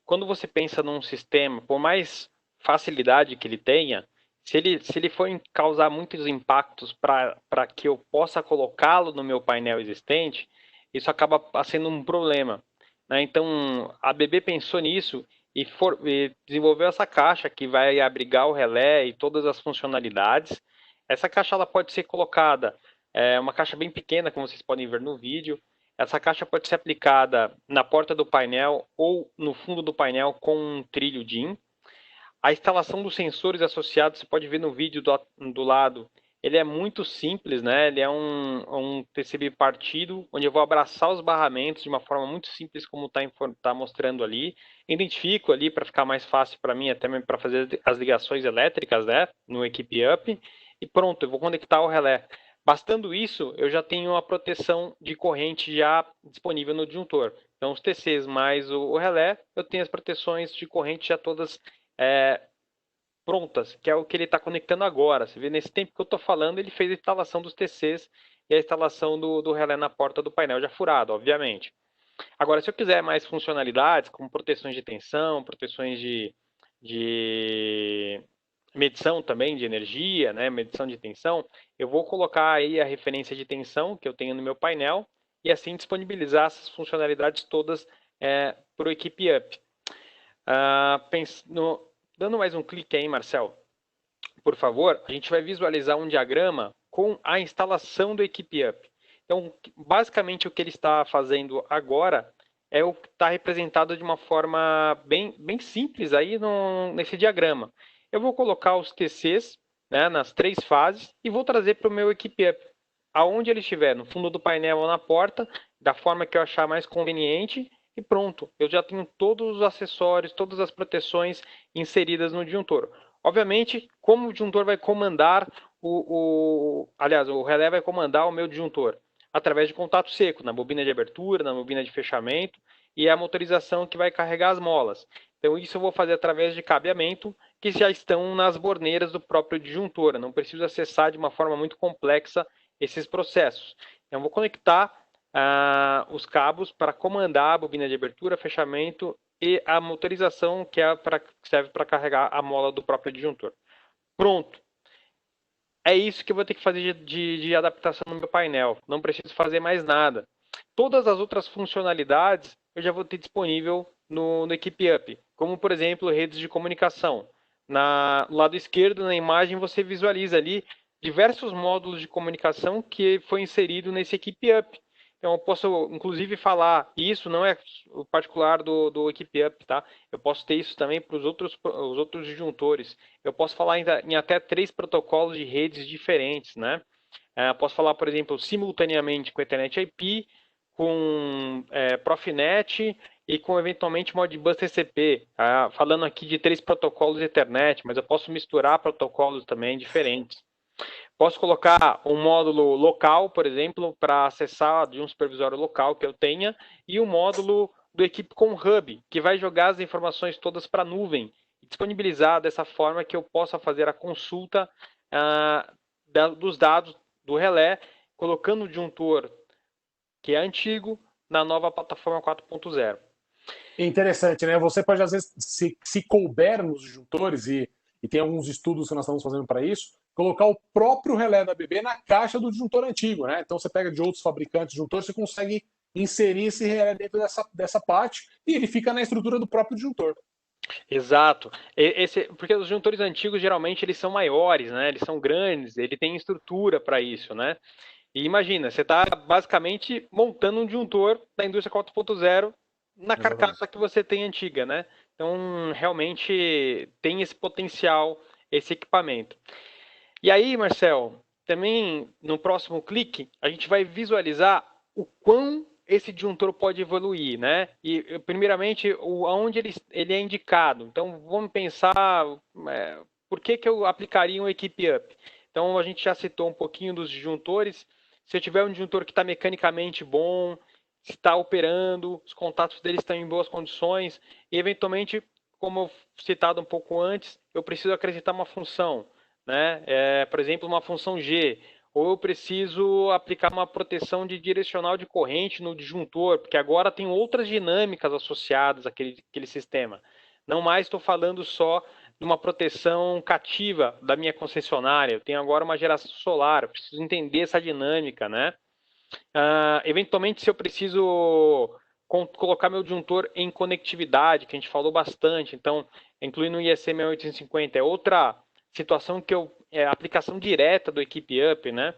Speaker 2: Quando você pensa num sistema, por mais facilidade que ele tenha, se ele for causar muitos impactos para que eu possa colocá-lo no meu painel existente, isso acaba sendo um problema, né? Então, a BB pensou nisso e desenvolveu essa caixa que vai abrigar o relé e todas as funcionalidades. Essa caixa ela pode ser colocada, uma caixa bem pequena, como vocês podem ver no vídeo. Essa caixa pode ser aplicada na porta do painel ou no fundo do painel com um trilho DIN. A instalação dos sensores associados, você pode ver no vídeo do lado, ele é muito simples, né? Ele é um PCB partido, onde eu vou abraçar os barramentos de uma forma muito simples, como está mostrando ali. Identifico ali para ficar mais fácil para mim, até mesmo para fazer as ligações elétricas, né? No Equipe Up. E pronto, eu vou conectar o relé. Bastando isso, eu já tenho a proteção de corrente já disponível no disjuntor. Então, os TCs mais o relé, eu tenho as proteções de corrente já todas prontas, que é o que ele está conectando agora. Você vê, nesse tempo que eu estou falando, ele fez a instalação dos TCs e a instalação do relé na porta do painel já furado, obviamente. Agora, se eu quiser mais funcionalidades, como proteções de tensão, proteções de medição também de energia, né, medição de tensão, eu vou colocar aí a referência de tensão que eu tenho no meu painel e assim disponibilizar essas funcionalidades todas para o Equipe Up. Dando mais um clique aí, Marcel, por favor, a gente vai visualizar um diagrama com a instalação do Equipe Up. Então, basicamente o que ele está fazendo agora é o que está representado de uma forma bem simples aí nesse diagrama. Eu vou colocar os TCs, né, nas 3 fases e vou trazer para o meu Equipe Up, aonde ele estiver, no fundo do painel ou na porta, da forma que eu achar mais conveniente, e pronto, eu já tenho todos os acessórios, todas as proteções inseridas no disjuntor. Obviamente, como o disjuntor vai comandar aliás, o relé vai comandar o meu disjuntor? Através de contato seco, na bobina de abertura, na bobina de fechamento, e a motorização que vai carregar as molas. Então, isso eu vou fazer através de cabeamento, que já estão nas borneiras do próprio disjuntor. Eu não preciso acessar de uma forma muito complexa esses processos. Então, eu vou conectar os cabos para comandar a bobina de abertura, fechamento e a motorização que serve para carregar a mola do próprio disjuntor. Pronto. É isso que eu vou ter que fazer de adaptação no meu painel. Não preciso fazer mais nada. Todas as outras funcionalidades eu já vou ter disponível no Equipe Up, como, por exemplo, redes de comunicação. No lado esquerdo, na imagem, você visualiza ali diversos módulos de comunicação que foi inserido nesse Equipe Up. Então, eu posso, inclusive, falar, e isso não é o particular do Equipe Up, tá? Eu posso ter isso também para os outros disjuntores. Eu posso falar em até 3 protocolos de redes diferentes, né? Posso falar, por exemplo, simultaneamente com Ethernet IP, com Profinet e com, eventualmente, Modbus TCP. Falando aqui de 3 protocolos de Ethernet, mas eu posso misturar protocolos também diferentes. Posso colocar um módulo local, por exemplo, para acessar de um supervisório local que eu tenha, e um módulo do Equipe com Hub, que vai jogar as informações todas para a nuvem, e disponibilizar dessa forma que eu possa fazer a consulta dos dados do relé, colocando o disjuntor que é antigo na nova plataforma 4.0.
Speaker 1: Interessante, né? Você pode, às vezes, se couber nos disjuntores, e tem alguns estudos que nós estamos fazendo para isso, colocar o próprio relé da BB na caixa do disjuntor antigo, né? Então você pega de outros fabricantes de disjuntor, você consegue inserir esse relé dentro dessa parte e ele fica na estrutura do próprio disjuntor.
Speaker 2: Exato. Porque os disjuntores antigos, geralmente, eles são maiores, né? Eles são grandes, ele tem estrutura para isso, né? E imagina, você está basicamente montando um disjuntor da indústria 4.0 na
Speaker 1: Exatamente.
Speaker 2: carcaça que você tem antiga, né? Então, realmente tem esse potencial, esse equipamento. E aí, Marcel, também no próximo clique, a gente vai visualizar o quão esse disjuntor pode evoluir, né? E, primeiramente, aonde ele é indicado. Então, vamos pensar por que eu aplicaria um Equipe Up. Então, a gente já citou um pouquinho dos disjuntores. Se eu tiver um disjuntor que está mecanicamente bom, está operando, os contatos dele estão em boas condições, e eventualmente, como eu citado um pouco antes, eu preciso acrescentar uma função, né? Por exemplo, uma função G, ou eu preciso aplicar uma proteção de direcional de corrente no disjuntor, porque agora tem outras dinâmicas associadas àquele sistema. Não mais estou falando só de uma proteção cativa da minha concessionária, eu tenho agora uma geração solar, eu preciso entender essa dinâmica, né? Eventualmente, se eu preciso colocar meu disjuntor em conectividade, que a gente falou bastante, então, incluindo o IEC 6850, é outra situação que aplicação direta do Equipe Up, né?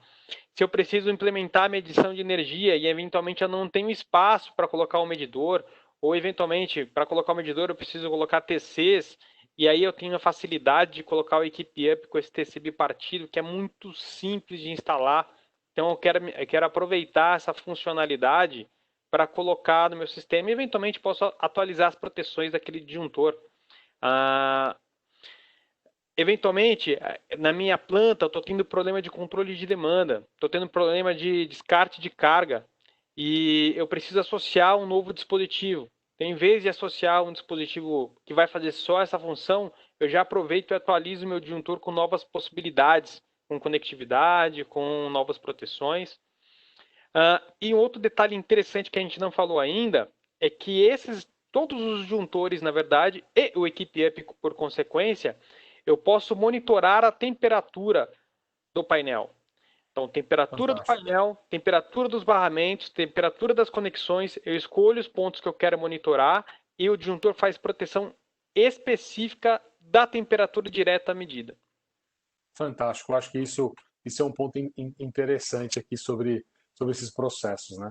Speaker 2: Se eu preciso implementar a medição de energia e eventualmente eu não tenho espaço para colocar o medidor, ou eventualmente para colocar o medidor eu preciso colocar TCs, e aí eu tenho a facilidade de colocar o Equipe Up com esse TC bipartido, que é muito simples de instalar. Então eu quero aproveitar essa funcionalidade para colocar no meu sistema e eventualmente posso atualizar as proteções daquele disjuntor. Eventualmente, na minha planta, eu estou tendo problema de controle de demanda, estou tendo problema de descarte de carga e eu preciso associar um novo dispositivo. Então, em vez de associar um dispositivo que vai fazer só essa função, eu já aproveito e atualizo o meu disjuntor com novas possibilidades, com conectividade, com novas proteções. E um outro detalhe interessante que a gente não falou ainda é que todos os disjuntores, na verdade, e o Equipe Up por consequência, eu posso monitorar a temperatura do painel. Então, temperatura do
Speaker 1: Fantástico.
Speaker 2: painel, temperatura dos barramentos, temperatura das conexões, eu escolho os pontos que eu quero monitorar e o disjuntor faz proteção específica da temperatura direta à medida.
Speaker 1: Fantástico. Eu acho que isso é um ponto interessante aqui sobre esses processos, né?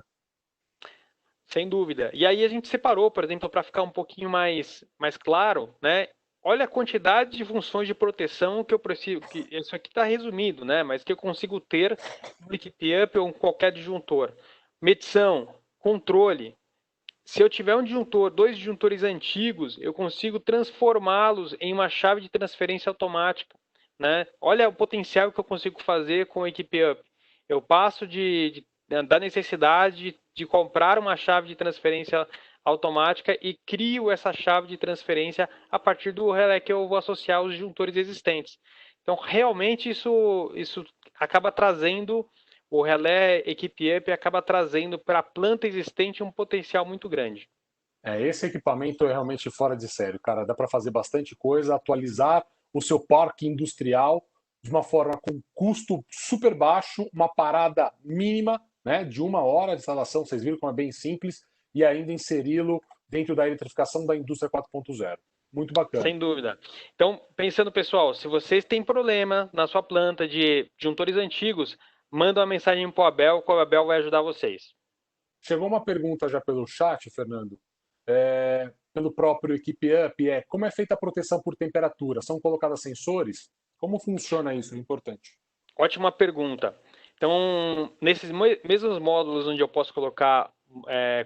Speaker 2: Sem dúvida. E aí a gente separou, por exemplo, para ficar um pouquinho mais claro, né? Olha a quantidade de funções de proteção que eu preciso, que isso aqui está resumido, né? Mas que eu consigo ter no Equipe Up ou em qualquer disjuntor. Medição, controle. Se eu tiver dois disjuntores antigos, eu consigo transformá-los em uma chave de transferência automática, né? Olha o potencial que eu consigo fazer com o Equipe Up. Eu passo da necessidade de comprar uma chave de transferência automática e crio essa chave de transferência a partir do relé que eu vou associar aos disjuntores existentes. Então, realmente, isso acaba trazendo o relé Equipe Up acaba trazendo para a planta existente um potencial muito grande.
Speaker 1: Esse equipamento é realmente fora de sério, cara. Dá para fazer bastante coisa, atualizar o seu parque industrial de uma forma com custo super baixo, uma parada mínima, né, de 1 hora de instalação, vocês viram como é bem simples, e ainda inseri-lo dentro da eletrificação da indústria 4.0. Muito bacana.
Speaker 2: Sem dúvida. Então, pensando, pessoal, se vocês têm problema na sua planta de disjuntores antigos, manda uma mensagem para o Abel, que o Abel vai ajudar vocês.
Speaker 1: Chegou uma pergunta já pelo chat, Fernando, pelo próprio Equipe Up, como é feita a proteção por temperatura? São colocados sensores? Como funciona isso? É importante.
Speaker 2: Ótima pergunta. Então, nesses mesmos módulos onde eu posso colocar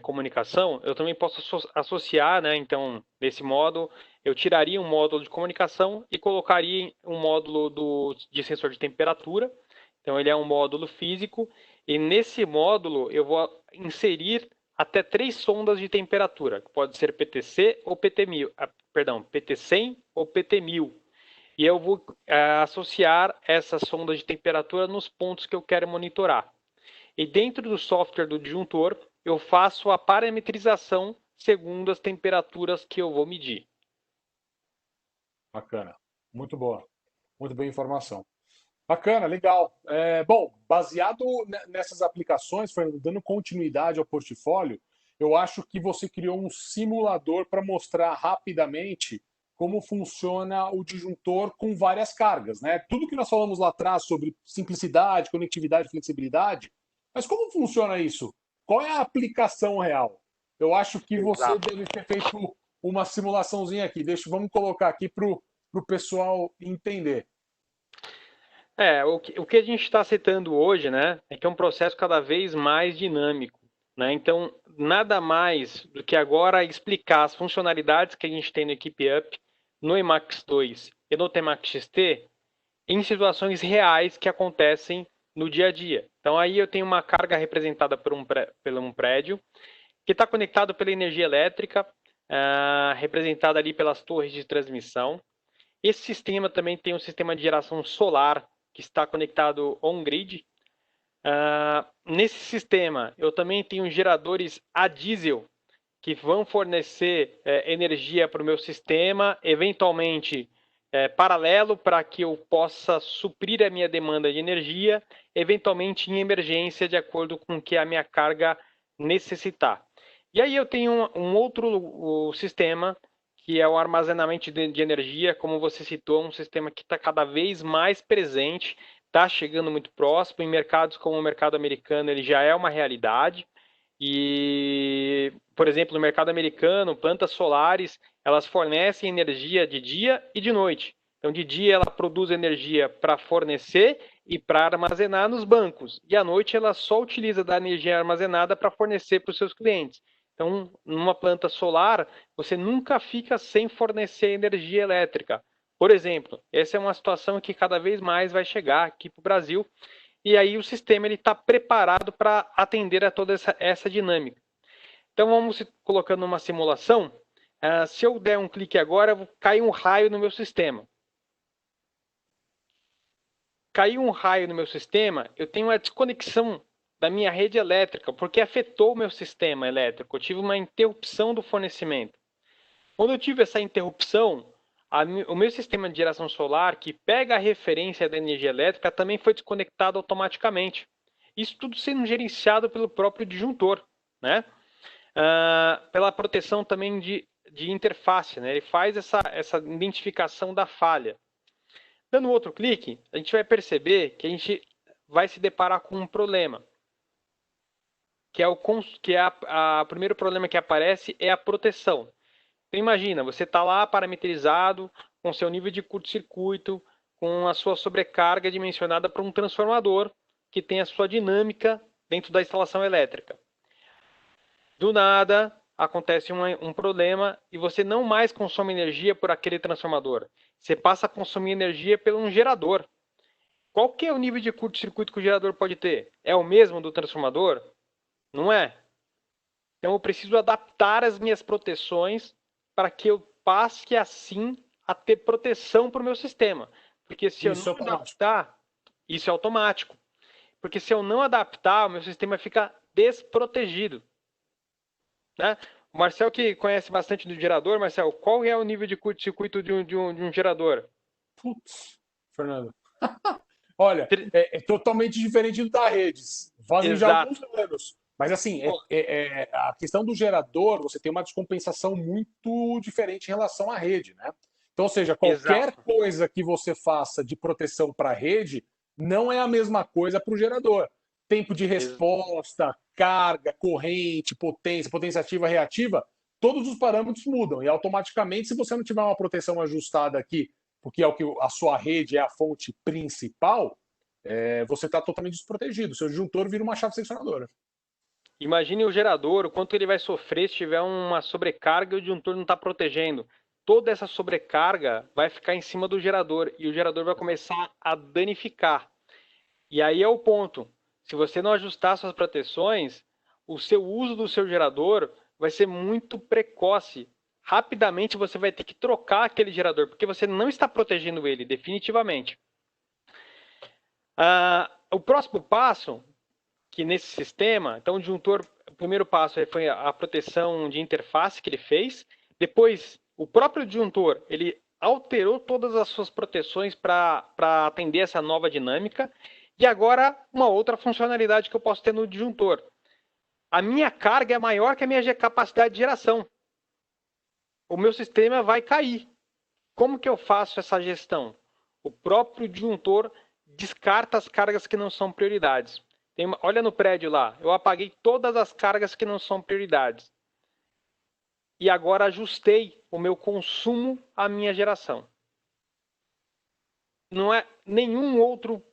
Speaker 2: comunicação, eu também posso associar, né? Então, nesse módulo, eu tiraria um módulo de comunicação e colocaria um módulo de sensor de temperatura. Então, ele é um módulo físico e nesse módulo eu vou inserir até 3 sondas de temperatura, que pode ser PTC ou PT1000, perdão, PT100 ou PT1000. E eu vou associar essas sondas de temperatura nos pontos que eu quero monitorar. E dentro do software do disjuntor, eu faço a parametrização segundo as temperaturas que eu vou medir.
Speaker 1: Bacana. Muito boa. Muito boa informação. Bacana, legal. Bom, baseado nessas aplicações, Fernando, dando continuidade ao portfólio, eu acho que você criou um simulador para mostrar rapidamente como funciona o disjuntor com várias cargas, né? Tudo que nós falamos lá atrás sobre simplicidade, conectividade, flexibilidade, mas como funciona isso? Qual é a aplicação real? Eu acho que você
Speaker 2: Exato.
Speaker 1: deve ter feito uma simulaçãozinha aqui. Vamos colocar aqui para o pessoal entender.
Speaker 2: O que a gente está citando hoje, né, é que é um processo cada vez mais dinâmico, né? Então, nada mais do que agora explicar as funcionalidades que a gente tem no Equipe Up, no Emacs 2 e no Temax XT em situações reais que acontecem no dia a dia. Então, aí eu tenho uma carga representada por um prédio que está conectado pela energia elétrica, representada ali pelas torres de transmissão. Esse sistema também tem um sistema de geração solar que está conectado on-grid. Nesse sistema, eu também tenho geradores a diesel que vão fornecer energia para o meu sistema, eventualmente paralelo para que eu possa suprir a minha demanda de energia, eventualmente em emergência, de acordo com o que a minha carga necessitar. E aí eu tenho um outro sistema que é o armazenamento de energia, como você citou, um sistema que está cada vez mais presente, está chegando muito próximo. Em mercados como o mercado americano, ele já é uma realidade. E, por exemplo, no mercado americano, plantas solares, elas fornecem energia de dia e de noite. Então, de dia ela produz energia para fornecer e para armazenar nos bancos. E à noite ela só utiliza da energia armazenada para fornecer para os seus clientes. Então, numa planta solar, você nunca fica sem fornecer energia elétrica. Por exemplo, essa é uma situação que cada vez mais vai chegar aqui para o Brasil, e aí o sistema está preparado para atender a toda essa dinâmica. Então, vamos colocando uma simulação. Se eu der um clique agora, cai um raio no meu sistema. Caiu um raio no meu sistema, eu tenho uma desconexão da minha rede elétrica, porque afetou o meu sistema elétrico. Eu tive uma interrupção do fornecimento. Quando eu tive essa interrupção, o meu sistema de geração solar, que pega a referência da energia elétrica, também foi desconectado automaticamente. Isso tudo sendo gerenciado pelo próprio disjuntor, né? Pela proteção também de interface, né? Ele faz essa identificação da falha. Dando outro clique, a gente vai perceber que a gente vai se deparar com um problema, que é o primeiro problema que aparece é a proteção. Então imagina, você está lá parametrizado com seu nível de curto-circuito, com a sua sobrecarga dimensionada para um transformador que tem a sua dinâmica dentro da instalação elétrica. Do nada, acontece um problema e você não mais consome energia por aquele transformador. Você passa a consumir energia por um gerador. Qual que é o nível de curto-circuito que o gerador pode ter? É o mesmo do transformador? Não é. Então eu preciso adaptar as minhas proteções para que eu passe assim a ter proteção para o meu sistema. Porque se eu não adaptar, isso é automático. Porque se eu não adaptar, o meu sistema fica desprotegido. Né? O Marcel, que conhece bastante do gerador, Marcel, qual é o nível de curto-circuito de um gerador?
Speaker 1: Putz, Fernando. Olha, é totalmente diferente do da Redes. Fazem já
Speaker 2: Exato.
Speaker 1: alguns anos. Mas assim,
Speaker 2: Bom,
Speaker 1: a questão do gerador, você tem uma descompensação muito diferente em relação à rede, né? Então, ou seja, qualquer
Speaker 2: exato,
Speaker 1: coisa que você faça de proteção para a rede não é a mesma coisa para o gerador. Tempo de
Speaker 2: ex-
Speaker 1: resposta, carga, corrente, potência, potência ativa, reativa, todos os parâmetros mudam. E automaticamente, se você não tiver uma proteção ajustada aqui, porque é o que a sua rede é a fonte principal, você está totalmente desprotegido. Seu disjuntor vira uma chave seccionadora.
Speaker 2: imagine o gerador, o quanto ele vai sofrer se tiver uma sobrecarga e o disjuntor não está protegendo. Toda essa sobrecarga vai ficar em cima do gerador e o gerador vai começar a danificar. E aí é o ponto. Se você não ajustar suas proteções, o seu uso do seu gerador vai ser muito precoce. Rapidamente você vai ter que trocar aquele gerador, porque você não está protegendo ele, definitivamente. O próximo passo, que nesse sistema, então o disjuntor, o primeiro passo foi a proteção de interface que ele fez. Depois, o próprio disjuntor, ele alterou todas as suas proteções para atender essa nova dinâmica. E agora, uma outra funcionalidade que eu posso ter no disjuntor. A minha carga é maior que a minha capacidade de geração. O meu sistema vai cair. Como que eu faço essa gestão? O próprio disjuntor descarta as cargas que não são prioridades. Olha no prédio lá, eu apaguei todas as cargas que não são prioridades. E agora ajustei o meu consumo à minha geração. Não é nenhum outro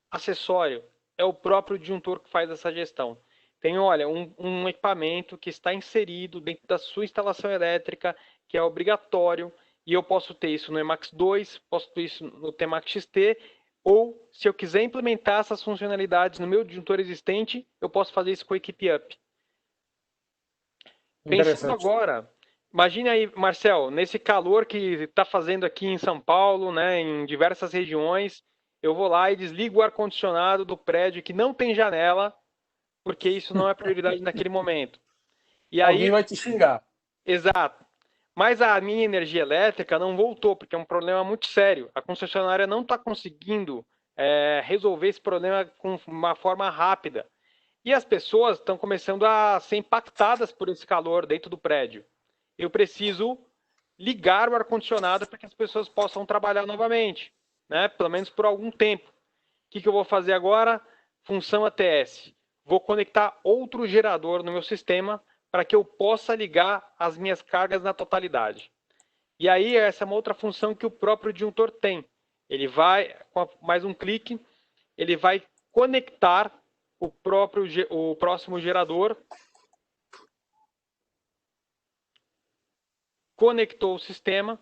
Speaker 2: acessório, é o próprio disjuntor que faz essa gestão. Tem, olha, um equipamento que está inserido dentro da sua instalação elétrica, que é obrigatório, e eu posso ter isso no Emacs 2, posso ter isso no Temax XT, ou se eu quiser implementar essas funcionalidades no meu disjuntor existente, eu posso fazer isso com a Equipe Up. Pensando
Speaker 1: Interessante.
Speaker 2: agora, imagine aí, Marcel, nesse calor que está fazendo aqui em São Paulo, né, em diversas regiões, eu vou lá e desligo o ar-condicionado do prédio que não tem janela, porque isso não é prioridade naquele momento. E
Speaker 1: Alguém
Speaker 2: aí,
Speaker 1: vai te xingar.
Speaker 2: exato. Mas a minha energia elétrica não voltou, porque é um problema muito sério. A concessionária não está conseguindo resolver esse problema com uma forma rápida. E as pessoas estão começando a ser impactadas por esse calor dentro do prédio. Eu preciso ligar o ar-condicionado para que as pessoas possam trabalhar novamente, né? Pelo menos por algum tempo. O que eu vou fazer agora? Função ATS. Vou conectar outro gerador no meu sistema para que eu possa ligar as minhas cargas na totalidade. E aí, essa é uma outra função que o próprio disjuntor tem. Ele vai, com mais um clique, ele vai conectar o próximo gerador, conectou o sistema,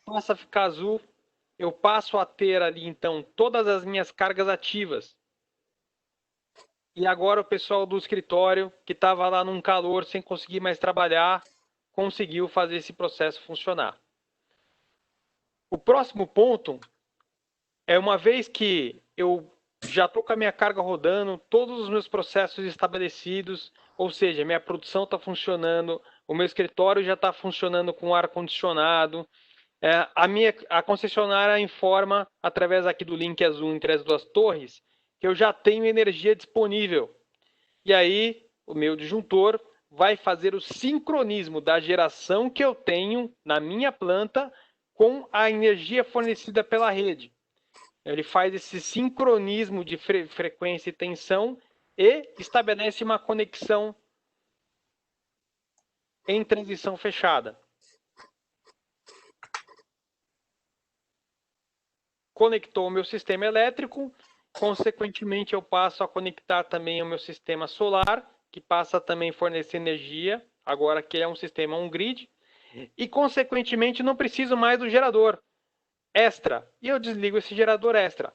Speaker 2: passa a ficar azul, eu passo a ter ali então todas as minhas cargas ativas. E agora o pessoal do escritório, que estava lá num calor sem conseguir mais trabalhar, conseguiu fazer esse processo funcionar. O próximo ponto é, uma vez que eu já estou com a minha carga rodando, todos os meus processos estabelecidos, ou seja, minha produção está funcionando, o meu escritório já está funcionando com ar condicionado, a concessionária informa através aqui do link azul entre as duas torres que eu já tenho energia disponível. E aí o meu disjuntor vai fazer o sincronismo da geração que eu tenho na minha planta com a energia fornecida pela rede. Ele faz esse sincronismo de frequência e tensão e estabelece uma conexão em transição fechada. Conectou o meu sistema elétrico, consequentemente eu passo a conectar também o meu sistema solar, que passa também a fornecer energia, agora que é um sistema on-grid, e consequentemente não preciso mais do gerador extra, e eu desligo esse gerador extra.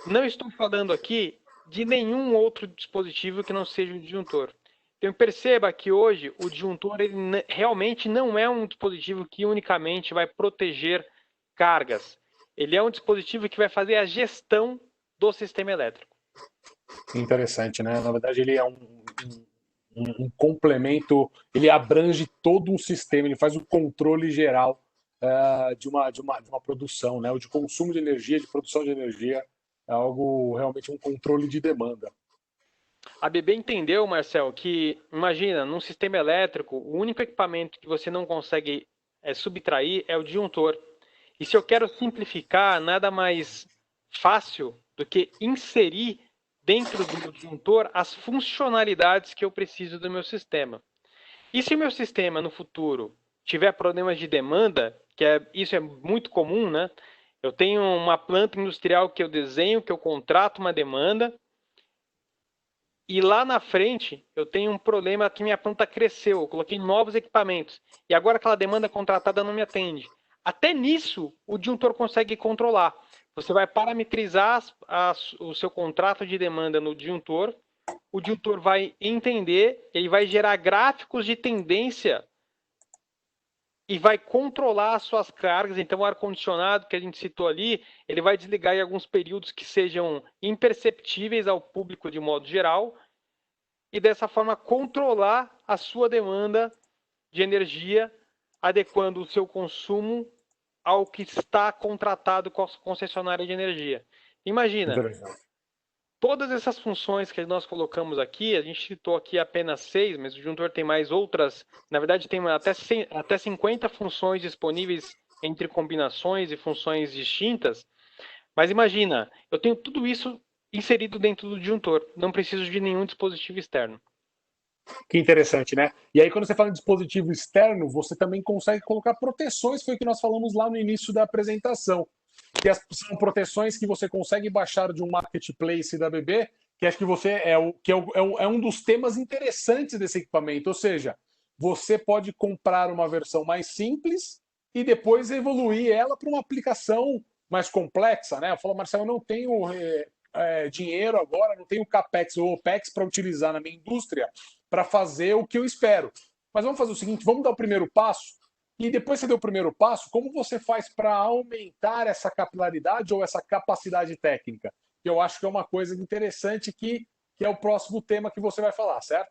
Speaker 2: Não estou falando aqui de nenhum outro dispositivo que não seja o disjuntor. Então perceba que hoje o disjuntor ele realmente não é um dispositivo que unicamente vai proteger cargas. Ele é um dispositivo que vai fazer a gestão do sistema elétrico.
Speaker 1: Interessante, né? Na verdade, ele é um complemento, ele abrange todo um sistema, ele faz o controle geral de uma produção, né? O de consumo de energia, de produção de energia, é algo realmente um controle de demanda.
Speaker 2: A BB entendeu, Marcel, que, imagina, num sistema elétrico, o único equipamento que você não consegue subtrair é o disjuntor. E se eu quero simplificar, nada mais fácil do que inserir dentro do disjuntor as funcionalidades que eu preciso do meu sistema. E se o meu sistema no futuro tiver problemas de demanda, isso é muito comum, né? Eu tenho uma planta industrial que eu desenho, que eu contrato uma demanda, e lá na frente eu tenho um problema que minha planta cresceu, eu coloquei novos equipamentos, e agora aquela demanda contratada não me atende. Até nisso o disjuntor consegue controlar. Você vai parametrizar o seu contrato de demanda no disjuntor, o disjuntor vai entender, ele vai gerar gráficos de tendência e vai controlar as suas cargas. Então, o ar-condicionado que a gente citou ali, ele vai desligar em alguns períodos que sejam imperceptíveis ao público de modo geral, e dessa forma controlar a sua demanda de energia, adequando o seu consumo ao que está contratado com a concessionária de energia. Imagina, todas essas funções que nós colocamos aqui, a gente citou aqui apenas 6, mas o disjuntor tem mais outras, na verdade tem até 50 funções disponíveis entre combinações e funções distintas, mas imagina, eu tenho tudo isso inserido dentro do disjuntor, não preciso de nenhum dispositivo externo.
Speaker 1: Que interessante, né? E aí, quando você fala em dispositivo externo, você também consegue colocar proteções, foi o que nós falamos lá no início da apresentação. São proteções que você consegue baixar de um marketplace da BB, que acho que você é um dos temas interessantes desse equipamento. Ou seja, você pode comprar uma versão mais simples e depois evoluir ela para uma aplicação mais complexa, né? Eu falo, Marcelo, eu não tenho dinheiro agora, não tenho CAPEX ou OPEX para utilizar na minha indústria para fazer o que eu espero. Mas vamos fazer o seguinte, vamos dar o primeiro passo e depois que você deu o primeiro passo, como você faz para aumentar essa capilaridade ou essa capacidade técnica? Eu acho que é uma coisa interessante que é o próximo tema que você vai falar, certo?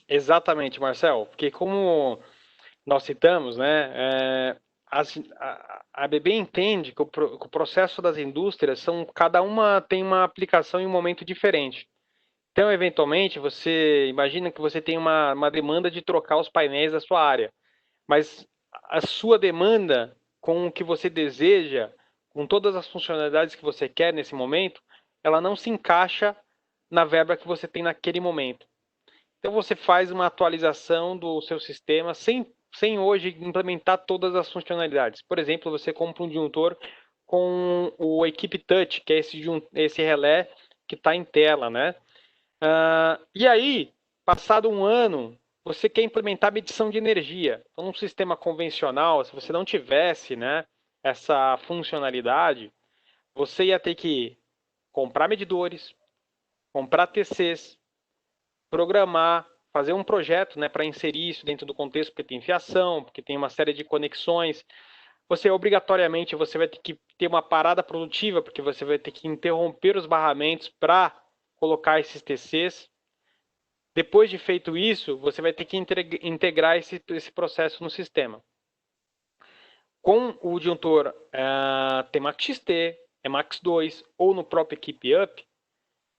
Speaker 2: Exatamente, Marcel, porque como nós citamos, né, a BB entende que o processo das indústrias cada uma tem uma aplicação em um momento diferente. Então, eventualmente, você imagina que você tem uma demanda de trocar os painéis da sua área, mas a sua demanda com o que você deseja, com todas as funcionalidades que você quer nesse momento, ela não se encaixa na verba que você tem naquele momento. Então você faz uma atualização do seu sistema sem hoje implementar todas as funcionalidades. Por exemplo, você compra um disjuntor com o Equipe Touch, que é esse relé que está em tela, né? E aí, passado um ano, você quer implementar medição de energia. Então, um sistema convencional, se você não tivesse, né, essa funcionalidade, você ia ter que comprar medidores, comprar TCs, programar, fazer um projeto, né, para inserir isso dentro do contexto, porque tem fiação, porque tem uma série de conexões. Você obrigatoriamente você vai ter que ter uma parada produtiva, porque você vai ter que interromper os barramentos para colocar esses TCs. Depois de feito isso, você vai ter que integrar esse processo no sistema. Com o disjuntor Temax XT, Emax 2 ou no próprio Equipe Up,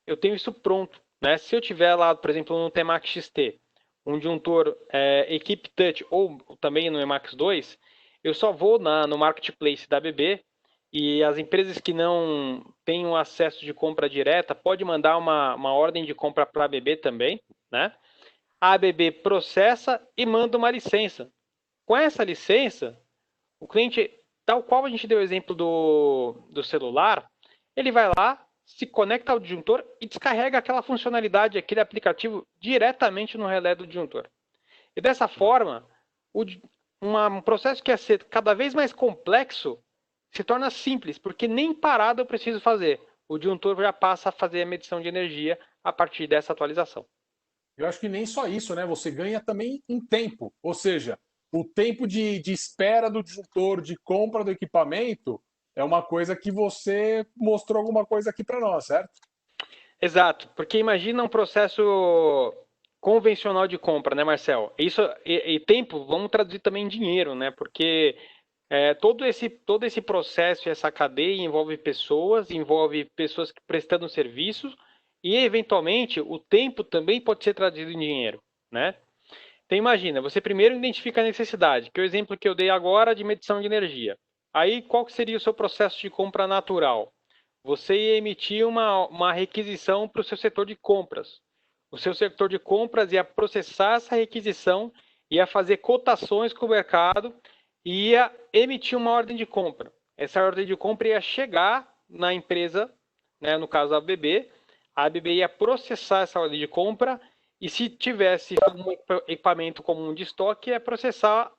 Speaker 2: eu tenho isso pronto. Né? Se eu tiver lá, por exemplo, no Temax XT, um disjuntor Equipe Touch ou também no Emax 2, eu só vou no marketplace da BB e as empresas que não têm um acesso de compra direta pode mandar uma ordem de compra para a BB também, né? A ABB processa e manda uma licença. Com essa licença, o cliente, tal qual a gente deu o exemplo do celular, ele vai lá, se conecta ao disjuntor e descarrega aquela funcionalidade, aquele aplicativo diretamente no relé do disjuntor. E dessa forma, um processo que ia ser cada vez mais complexo se torna simples, porque nem parado eu preciso fazer. O disjuntor já passa a fazer a medição de energia a partir dessa atualização.
Speaker 1: Eu acho que nem só isso, né? Você ganha também em tempo. Ou seja, o tempo de espera do disjuntor, de compra do equipamento, é uma coisa que você mostrou alguma coisa aqui para nós, certo?
Speaker 2: Exato, porque imagina um processo convencional de compra, né, Marcel? Isso e tempo, vamos traduzir também em dinheiro, né? Porque todo esse processo, essa cadeia envolve pessoas prestando serviços E, eventualmente, o tempo também pode ser traduzido em dinheiro, né? Então, imagina, você primeiro identifica a necessidade, que é o exemplo que eu dei agora de medição de energia. Aí, qual que seria o seu processo de compra natural? Você ia emitir uma requisição para o seu setor de compras. O seu setor de compras ia processar essa requisição, ia fazer cotações com o mercado e ia emitir uma ordem de compra. Essa ordem de compra ia chegar na empresa, né, no caso a ABB ia processar essa ordem de compra e se tivesse um equipamento comum de estoque, ia processar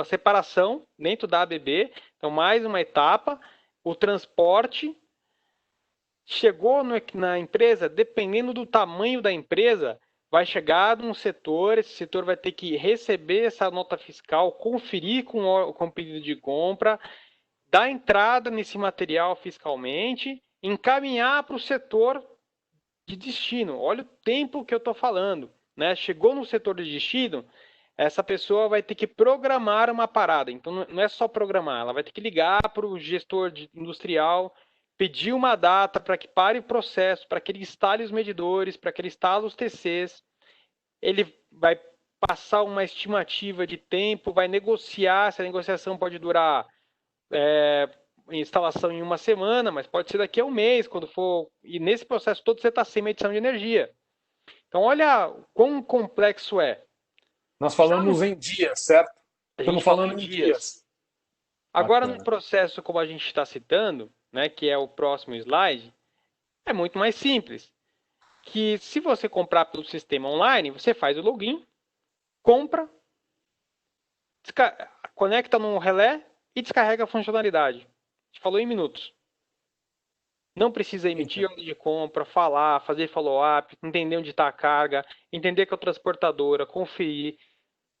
Speaker 2: a separação dentro da ABB, então mais uma etapa, o transporte, chegou na empresa, dependendo do tamanho da empresa, vai chegar num setor, esse setor vai ter que receber essa nota fiscal, conferir com o pedido de compra, dar entrada nesse material fiscalmente, encaminhar para o setor de destino. Olha o tempo que eu estou falando, né? Chegou no setor de destino, essa pessoa vai ter que programar uma parada. Então, não é só programar, ela vai ter que ligar para o gestor industrial, pedir uma data para que pare o processo, para que ele instale os medidores, para que ele instale os TCs. Ele vai passar uma estimativa de tempo, vai negociar, essa negociação pode durar instalação em uma semana, mas pode ser daqui a um mês, quando for. E nesse processo todo você está sem medição de energia. Então, olha quão complexo é.
Speaker 1: Nós falamos em dias, certo?
Speaker 2: A
Speaker 1: Estamos
Speaker 2: gente falou
Speaker 1: falando
Speaker 2: em
Speaker 1: em
Speaker 2: dias.
Speaker 1: dias.
Speaker 2: Agora,
Speaker 1: Bacana.
Speaker 2: no processo como a gente está citando, né, que é o próximo slide, é muito mais simples. Que se você comprar pelo sistema online, você faz o login, compra, conecta no relé e descarrega a funcionalidade. A gente falou em minutos. Não precisa emitir ordem de compra, falar, fazer follow-up, entender onde está a carga, entender que é a transportadora, conferir.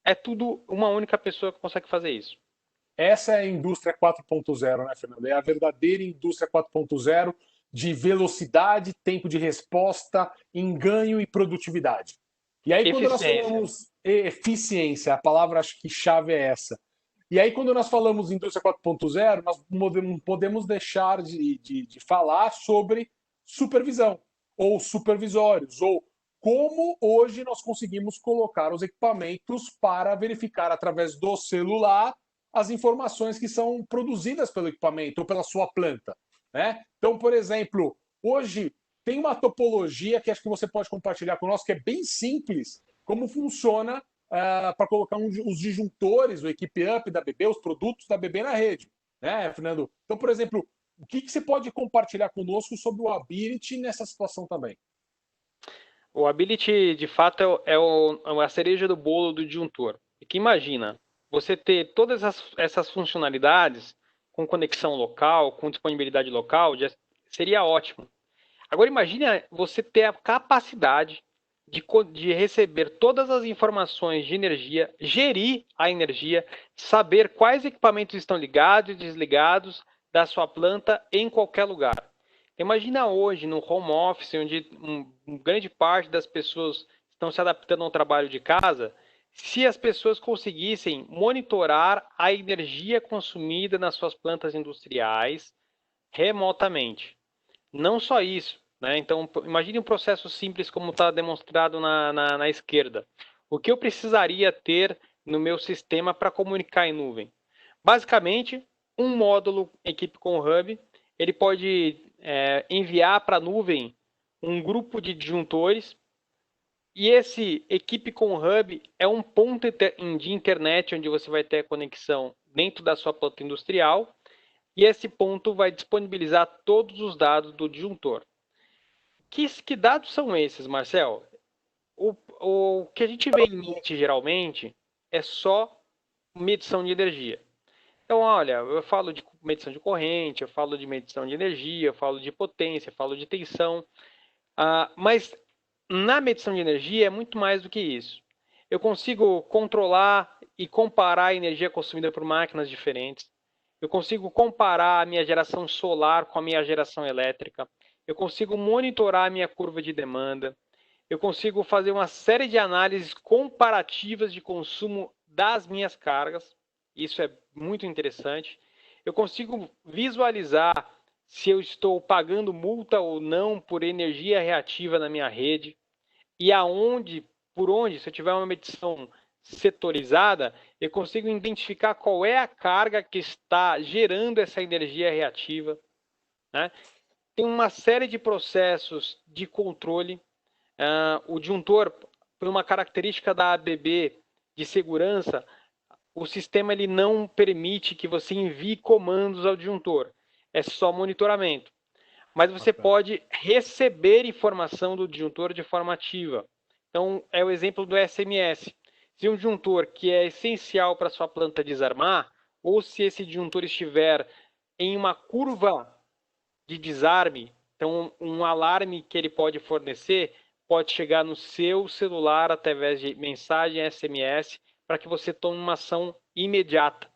Speaker 2: É tudo uma única pessoa que consegue fazer isso.
Speaker 1: Essa é a indústria 4.0, né, Fernando? É a verdadeira indústria 4.0 de velocidade, tempo de resposta, enganho e produtividade. E aí, quando nós
Speaker 2: Eficiência.
Speaker 1: falamos eficiência, a palavra acho que chave é essa. E aí, quando nós falamos indústria 4.0, nós não podemos deixar de falar sobre supervisão, ou supervisórios, ou como hoje nós conseguimos colocar os equipamentos para verificar através do celular as informações que são produzidas pelo equipamento ou pela sua planta. Né? Então, por exemplo, hoje tem uma topologia que acho que você pode compartilhar conosco, que é bem simples, como funciona para colocar os disjuntores, o Equipe Up da BB, os produtos da BB na rede. Né, Fernando? Então, por exemplo, o que você pode compartilhar conosco sobre o Ability nessa situação também?
Speaker 2: O Ability, de fato, é a cereja do bolo do disjuntor. E que imagina, você ter todas essas funcionalidades com conexão local, com disponibilidade local, seria ótimo. Agora imagine você ter a capacidade de receber todas as informações de energia, gerir a energia, saber quais equipamentos estão ligados e desligados da sua planta em qualquer lugar. Imagina hoje no home office, onde grande parte das pessoas estão se adaptando ao trabalho de casa, se as pessoas conseguissem monitorar a energia consumida nas suas plantas industriais remotamente. Não só isso, né? Então, imagine um processo simples como está demonstrado na esquerda. O que eu precisaria ter no meu sistema para comunicar em nuvem? Basicamente, um módulo equipe com Hub, ele pode enviar para a nuvem um grupo de disjuntores e esse equipe com Hub é um ponto de internet onde você vai ter a conexão dentro da sua planta industrial e esse ponto vai disponibilizar todos os dados do disjuntor. Que dados são esses, Marcel? O que a gente vê em mente geralmente é só medição de energia. Então, olha, eu falo de medição de corrente, eu falo de medição de energia, eu falo de potência, eu falo de tensão, mas na medição de energia é muito mais do que isso. Eu consigo controlar e comparar a energia consumida por máquinas diferentes. Eu consigo comparar a minha geração solar com a minha geração elétrica. Eu consigo monitorar a minha curva de demanda. Eu consigo fazer uma série de análises comparativas de consumo das minhas cargas. Isso é muito interessante. Eu consigo visualizar se eu estou pagando multa ou não por energia reativa na minha rede, e por onde, se eu tiver uma medição setorizada, eu consigo identificar qual é a carga que está gerando essa energia reativa, né? Tem uma série de processos de controle. O disjuntor, por uma característica da ABB de segurança, o sistema ele não permite que você envie comandos ao disjuntor. É só monitoramento. Mas você pode receber informação do disjuntor de forma ativa. Então, é o exemplo do SMS. Se um disjuntor que é essencial para sua planta desarmar, ou se esse disjuntor estiver em uma curva de desarme, então um alarme que ele pode fornecer pode chegar no seu celular através de mensagem SMS para que você tome uma ação imediata.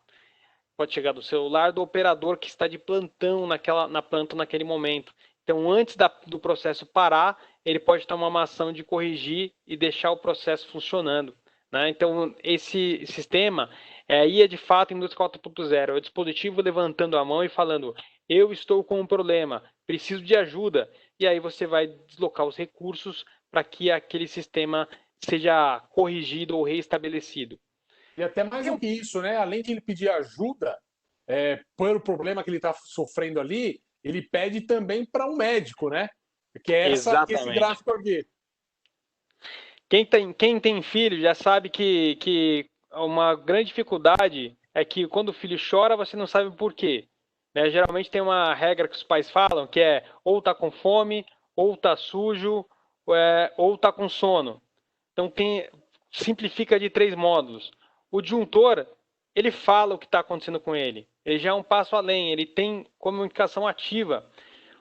Speaker 2: Pode chegar do celular do operador que está de plantão na planta naquele momento. Então, antes do processo parar, ele pode tomar uma ação de corrigir e deixar o processo funcionando, né? Então, esse sistema aí é de fato indústria 4.0, é o dispositivo levantando a mão e falando: eu estou com um problema, preciso de ajuda. E aí você vai deslocar os recursos para que aquele sistema seja corrigido ou reestabelecido.
Speaker 1: E até mais do que isso, né? Além de ele pedir ajuda pelo problema que ele está sofrendo ali, ele pede também para um médico, né? Que é esse gráfico aqui.
Speaker 2: Quem tem filho já sabe que uma grande dificuldade é que quando o filho chora, você não sabe por quê, né? Geralmente tem uma regra que os pais falam, que é ou tá com fome, ou tá sujo, ou tá com sono. Então simplifica de 3 módulos. O disjuntor, ele fala o que está acontecendo com ele. Ele já é um passo além, ele tem comunicação ativa.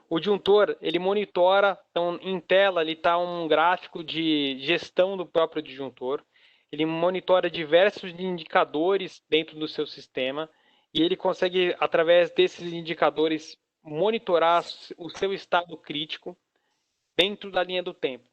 Speaker 2: O disjuntor, ele monitora, então em tela ali está um gráfico de gestão do próprio disjuntor. Ele monitora diversos indicadores dentro do seu sistema e ele consegue, através desses indicadores, monitorar o seu estado crítico dentro da linha do tempo.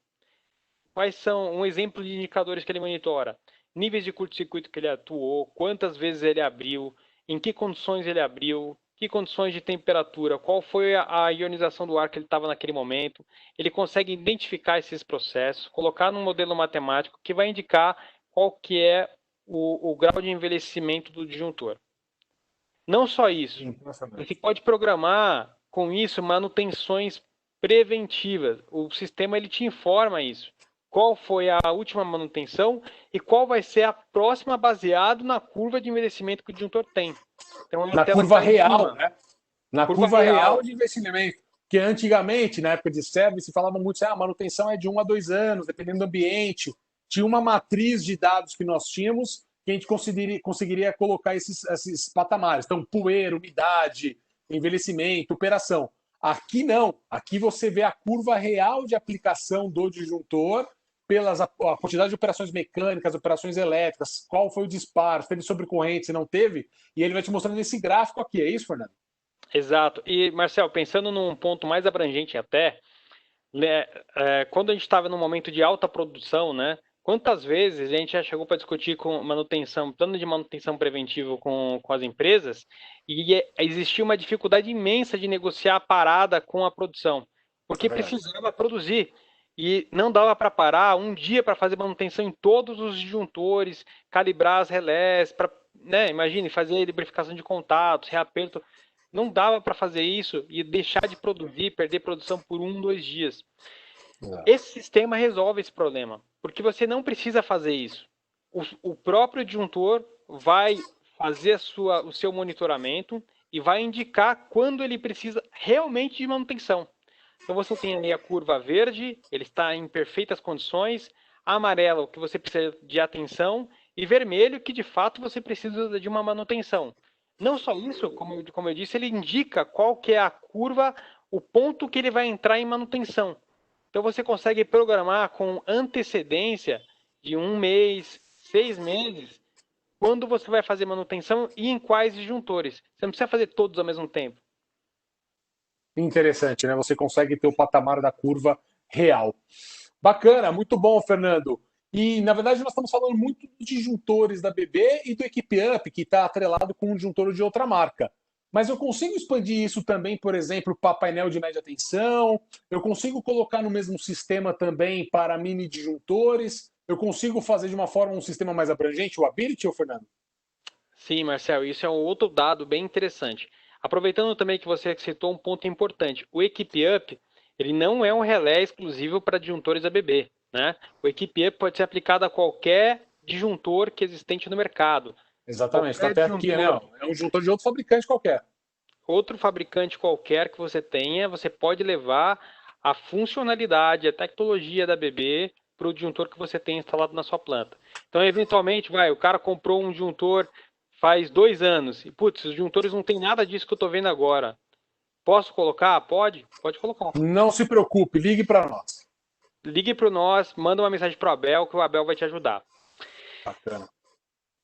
Speaker 2: Quais são um exemplo de indicadores que ele monitora? Níveis de curto-circuito que ele atuou, quantas vezes ele abriu, em que condições ele abriu, que condições de temperatura, qual foi a ionização do ar que ele estava naquele momento. Ele consegue identificar esses processos, colocar num modelo matemático que vai indicar qual que é o grau de envelhecimento do disjuntor. Não só isso, você pode programar com isso manutenções preventivas. O sistema ele te informa isso. Qual foi a última manutenção e qual vai ser a próxima baseado na curva de envelhecimento que o disjuntor tem.
Speaker 1: Então, na curva real, né? Na curva real de investimento. Porque antigamente, na época de service, se falava muito assim, a manutenção é de 1 a 2 anos, dependendo do ambiente. Tinha uma matriz de dados que nós tínhamos que a gente conseguiria colocar esses patamares. Então, poeira, umidade, envelhecimento, operação. Aqui não. Aqui você vê a curva real de aplicação do disjuntor a quantidade de operações mecânicas, operações elétricas, qual foi o disparo, se teve sobrecorrente, se não teve, e ele vai te mostrando esse gráfico aqui. É isso, Fernando?
Speaker 2: Exato. E, Marcel, pensando num ponto mais abrangente até, né, quando a gente estava num momento de alta produção, né? Quantas vezes a gente já chegou para discutir com manutenção, plano de manutenção preventivo com as empresas, e existia uma dificuldade imensa de negociar a parada com a produção, porque precisava produzir. E não dava para parar um dia para fazer manutenção em todos os disjuntores, calibrar as relés, né, imagine, fazer lubrificação de contatos, reaperto. Não dava para fazer isso e deixar de produzir, perder produção por 1, 2 dias. Esse sistema resolve esse problema, porque você não precisa fazer isso. O próprio disjuntor vai fazer o seu monitoramento e vai indicar quando ele precisa realmente de manutenção. Então você tem ali a curva verde, ele está em perfeitas condições, amarelo, que você precisa de atenção, e vermelho, que de fato você precisa de uma manutenção. Não só isso, como eu disse, ele indica qual que é a curva, o ponto que ele vai entrar em manutenção. Então você consegue programar com antecedência de 1 mês, 6 meses, quando você vai fazer manutenção e em quais disjuntores. Você não precisa fazer todos ao mesmo tempo.
Speaker 1: Interessante, né? Você consegue ter o patamar da curva real. Bacana, muito bom, Fernando. E, na verdade, nós estamos falando muito dos disjuntores da BB e do Equipe Up, que está atrelado com um disjuntor de outra marca. Mas eu consigo expandir isso também, por exemplo, para painel de média tensão. Eu consigo colocar no mesmo sistema também para mini disjuntores. Eu consigo fazer de uma forma um sistema mais abrangente, o Ability, ô Fernando?
Speaker 2: Sim, Marcel, isso é um outro dado bem interessante. Aproveitando também que você citou um ponto importante, o Equipe Up, ele não é um relé exclusivo para disjuntores ABB, né? O Equipe Up pode ser aplicado a qualquer disjuntor que é existente no mercado.
Speaker 1: Exatamente, está
Speaker 2: Qualquer
Speaker 1: até aqui, né?
Speaker 2: disjuntor,
Speaker 1: É um disjuntor de outro fabricante qualquer.
Speaker 2: outro fabricante qualquer que você tenha, você pode levar a funcionalidade, a tecnologia da ABB para o disjuntor que você tem instalado na sua planta. Então, eventualmente, o cara comprou um disjuntor faz 2 anos e, putz, os disjuntores não tem nada disso que eu estou vendo agora. Posso colocar? Pode colocar.
Speaker 1: Não se preocupe, ligue para nós.
Speaker 2: Ligue para nós, manda uma mensagem para o Abel, que o Abel vai te ajudar.
Speaker 1: Bacana.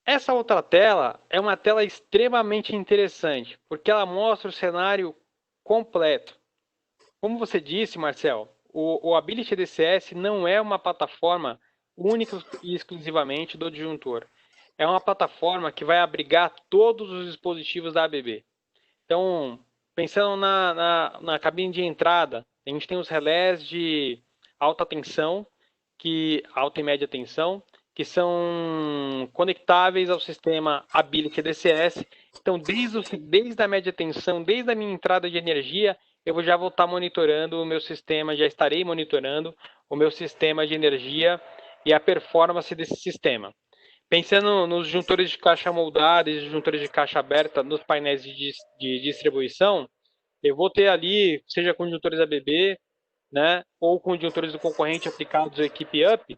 Speaker 2: Essa outra tela é uma tela extremamente interessante, porque ela mostra o cenário completo. Como você disse, Marcel, o Ability DCS não é uma plataforma única e exclusivamente do disjuntor. É uma plataforma que vai abrigar todos os dispositivos da ABB. Então, pensando na cabine de entrada, a gente tem os relés de alta tensão, alta e média tensão, que são conectáveis ao sistema Ability DCS. Então, desde a média tensão, desde a minha entrada de energia, eu já vou estar monitorando o meu sistema, já estarei monitorando o meu sistema de energia e a performance desse sistema. Pensando nos disjuntores de caixa moldada e disjuntores de caixa aberta nos painéis de distribuição, eu vou ter ali, seja com disjuntores ABB, né, ou com disjuntores do concorrente aplicados ao Equipe Up,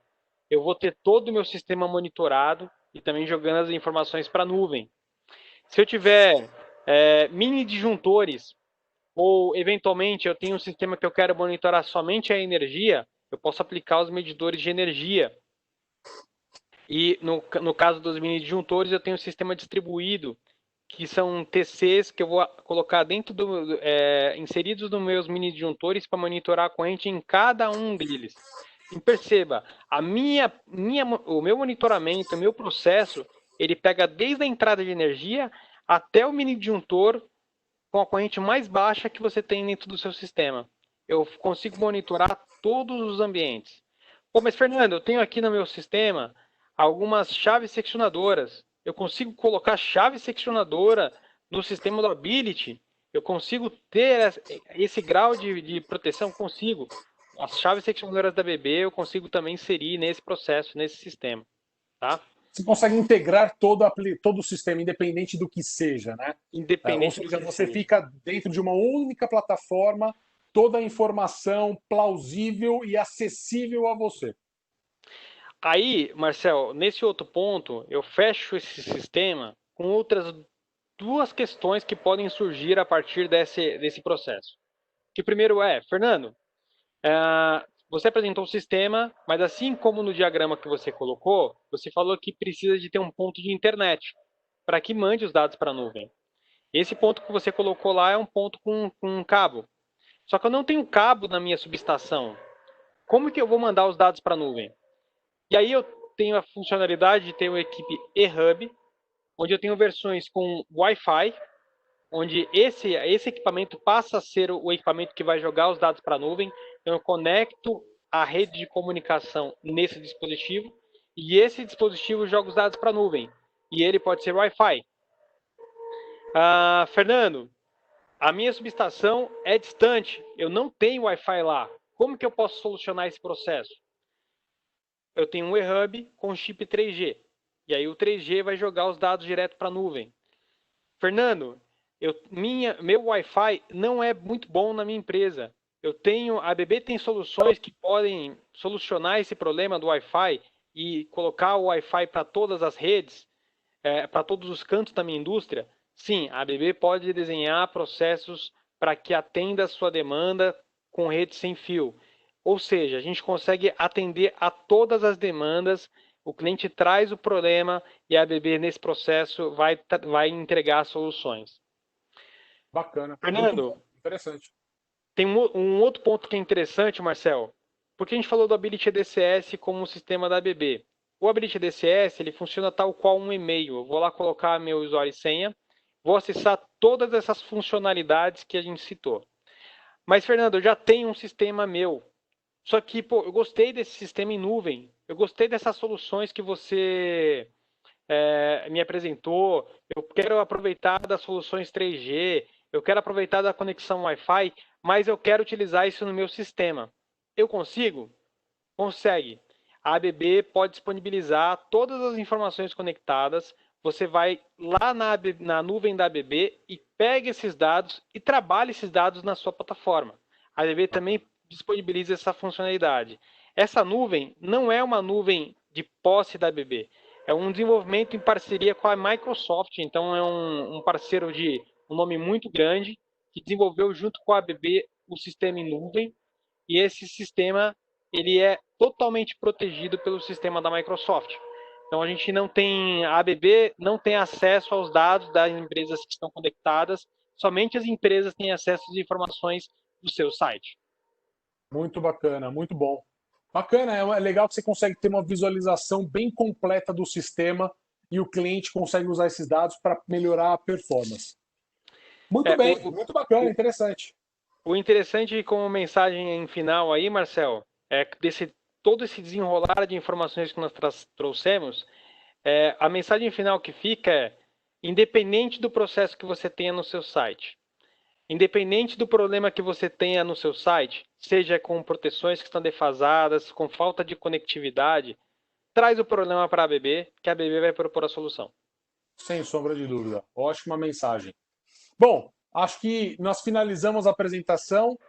Speaker 2: eu vou ter todo o meu sistema monitorado e também jogando as informações para a nuvem. Se eu tiver mini disjuntores, ou eventualmente eu tenho um sistema que eu quero monitorar somente a energia, eu posso aplicar os medidores de energia. E no caso dos mini disjuntores, eu tenho um sistema distribuído, que são TCs que eu vou colocar inseridos nos meus mini disjuntores para monitorar a corrente em cada um deles. E perceba, o meu monitoramento, o meu processo, ele pega desde a entrada de energia até o mini disjuntor com a corrente mais baixa que você tem dentro do seu sistema. Eu consigo monitorar todos os ambientes. Pô, mas Fernando, eu tenho aqui no meu sistema algumas chaves seccionadoras. Eu consigo colocar chave seccionadora no sistema do Ability? Eu consigo ter esse grau de proteção? Consigo. As chaves seccionadoras da BB eu consigo também inserir nesse processo, nesse sistema. Tá?
Speaker 1: Você consegue integrar todo o sistema, independente do que seja, né? Ou
Speaker 2: Independente do
Speaker 1: seja,
Speaker 2: que
Speaker 1: você
Speaker 2: seja.
Speaker 1: fica dentro de uma única plataforma, toda a informação plausível e acessível a você.
Speaker 2: Aí, Marcel, nesse outro ponto, eu fecho esse sistema com outras duas questões que podem surgir a partir desse processo. Que primeiro Fernando, você apresentou o sistema, mas assim como no diagrama que você colocou, você falou que precisa de ter um ponto de internet para que mande os dados para a nuvem. Esse ponto que você colocou lá é um ponto com um cabo. Só que eu não tenho cabo na minha subestação. Como que eu vou mandar os dados para a nuvem? E aí eu tenho a funcionalidade de ter uma equipe eHub, onde eu tenho versões com Wi-Fi, onde esse equipamento passa a ser o equipamento que vai jogar os dados para a nuvem. Então eu conecto a rede de comunicação nesse dispositivo e esse dispositivo joga os dados para a nuvem. E ele pode ser Wi-Fi. Fernando, a minha subestação é distante, eu não tenho Wi-Fi lá. Como que eu posso solucionar esse processo? Eu tenho um eHub com chip 3G. E aí o 3G vai jogar os dados direto para a nuvem. Fernando, meu Wi-Fi não é muito bom na minha empresa. A ABB tem soluções que podem solucionar esse problema do Wi-Fi e colocar o Wi-Fi para todas as redes, para todos os cantos da minha indústria. Sim, a ABB pode desenhar processos para que atenda a sua demanda com rede sem fio. Ou seja, a gente consegue atender a todas as demandas. O cliente traz o problema e a ABB, nesse processo, vai entregar soluções.
Speaker 1: Bacana, muito
Speaker 2: Fernando,
Speaker 1: bom, interessante.
Speaker 2: tem um outro ponto que é interessante, Marcel. Porque a gente falou do Ability DCS como um sistema da ABB. O Ability DCS ele funciona tal qual um e-mail. Eu vou lá colocar meu usuário e senha, vou acessar todas essas funcionalidades que a gente citou. Mas, Fernando, eu já tenho um sistema meu. Só que, pô, eu gostei desse sistema em nuvem. Eu gostei dessas soluções que você me apresentou. Eu quero aproveitar das soluções 3G. Eu quero aproveitar da conexão Wi-Fi, mas eu quero utilizar isso no meu sistema. Eu consigo? Consegue. A ABB pode disponibilizar todas as informações conectadas. Você vai lá na nuvem da ABB e pega esses dados e trabalha esses dados na sua plataforma. A ABB também disponibiliza essa funcionalidade. Essa nuvem não é uma nuvem de posse da ABB. É um desenvolvimento em parceria com a Microsoft. Então, é um parceiro de um nome muito grande que desenvolveu junto com a ABB o sistema em nuvem. E esse sistema ele é totalmente protegido pelo sistema da Microsoft. Então a gente não tem, a ABB não tem acesso aos dados das empresas que estão conectadas, somente as empresas têm acesso às informações do seu site.
Speaker 1: Muito bacana, muito bom. Bacana, é legal que você consegue ter uma visualização bem completa do sistema e o cliente consegue usar esses dados para melhorar a performance. Muito
Speaker 2: É,
Speaker 1: bem, muito bacana, interessante.
Speaker 2: o interessante como mensagem em final aí, Marcel, é todo esse desenrolar de informações que nós trouxemos, a mensagem final que fica é, independente do processo que você tenha no seu site, independente do problema que você tenha no seu site, seja com proteções que estão defasadas, com falta de conectividade, traz o problema para a ABB, que a ABB vai propor a solução.
Speaker 1: Sem sombra de dúvida. Ótima mensagem. Bom, acho que nós finalizamos a apresentação.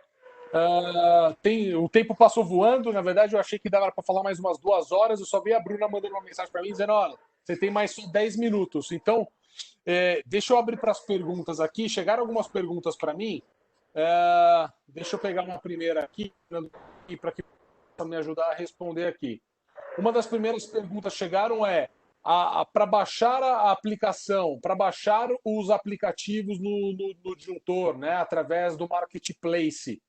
Speaker 1: O tempo passou voando. Na verdade, eu achei que dava para falar mais umas 2 horas. Eu só vi a Bruna mandando uma mensagem para mim dizendo: olha, você tem mais só 10 minutos. Então, deixa eu abrir para as perguntas aqui. Chegaram algumas perguntas para mim. Deixa eu pegar uma primeira aqui para que possa me ajudar a responder aqui. Uma das primeiras perguntas chegaram para baixar a aplicação, para baixar os aplicativos no disjuntor, né, através do marketplace.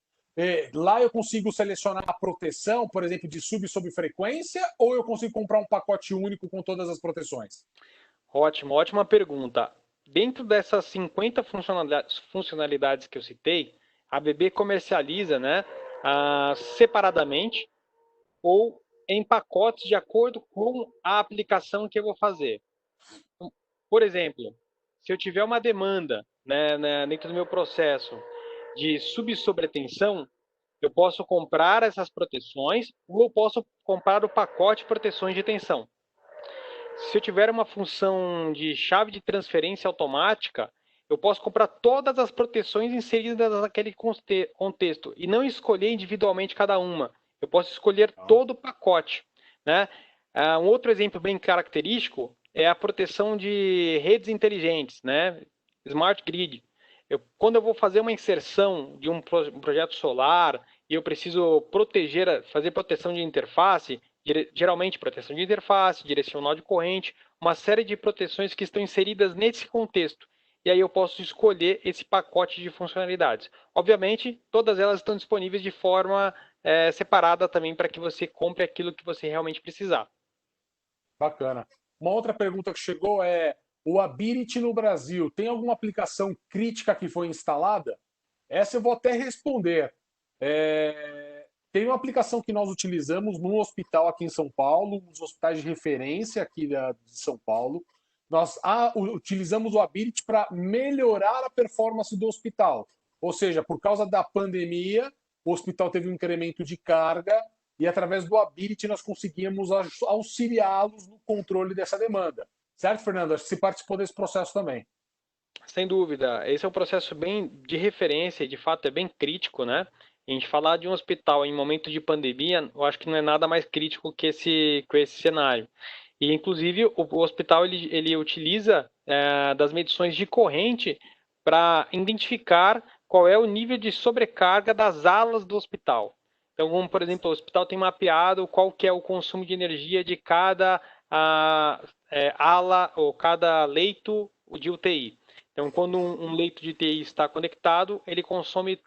Speaker 1: Lá eu consigo selecionar a proteção, por exemplo, de sub sob frequência, ou eu consigo comprar um pacote único com todas as proteções?
Speaker 2: Ótimo, ótima pergunta. Dentro dessas 50 funcionalidades que eu citei, a ABB comercializa, né, separadamente ou em pacotes de acordo com a aplicação que eu vou fazer. Por exemplo, se eu tiver uma demanda, né, dentro do meu processo de subsobretensão, eu posso comprar essas proteções ou eu posso comprar o pacote de proteções de tensão. Se eu tiver uma função de chave de transferência automática, eu posso comprar todas as proteções inseridas naquele contexto e não escolher individualmente cada uma. Eu posso escolher todo o pacote, né? Um outro exemplo bem característico é a proteção de redes inteligentes, né? Smart Grid. Quando eu vou fazer uma inserção de um projeto solar e eu preciso fazer proteção de interface, geralmente proteção de interface, direcional de corrente, uma série de proteções que estão inseridas nesse contexto. E aí eu posso escolher esse pacote de funcionalidades. Obviamente, todas elas estão disponíveis de forma separada também para que você compre aquilo que você realmente precisar.
Speaker 1: Bacana. Uma outra pergunta que chegou o Ability no Brasil tem alguma aplicação crítica que foi instalada? Essa eu vou até responder. Tem uma aplicação que nós utilizamos num hospital aqui em São Paulo, um dos hospitais de referência aqui de São Paulo. Nós utilizamos o Ability para melhorar a performance do hospital. Ou seja, por causa da pandemia, o hospital teve um incremento de carga e através do Ability nós conseguimos auxiliá-los no controle dessa demanda. Certo, Fernando? Acho que você participou desse processo também.
Speaker 2: Sem dúvida, esse é um processo bem de referência e de fato é bem crítico, né? A gente falar de um hospital em momento de pandemia, eu acho que não é nada mais crítico que esse cenário. E inclusive o hospital ele utiliza das medições de corrente para identificar qual é o nível de sobrecarga das alas do hospital. Então, como, por exemplo, o hospital tem mapeado qual que é o consumo de energia de cada ala ou cada leito de UTI. Então, quando um leito de TI está conectado, ele consome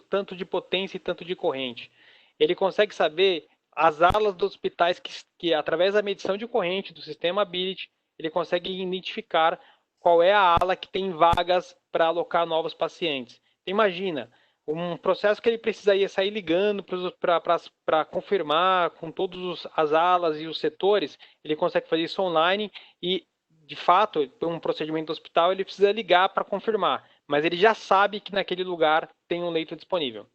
Speaker 2: tanto de potência e tanto de corrente. Ele consegue saber as alas dos hospitais que através da medição de corrente do sistema Ability, ele consegue identificar qual é a ala que tem vagas para alocar novos pacientes. Imagina, um processo que ele precisaria sair ligando para confirmar com todas as alas e os setores, ele consegue fazer isso online e, de fato, um procedimento do hospital, ele precisa ligar para confirmar, mas ele já sabe que naquele lugar tem um leito disponível.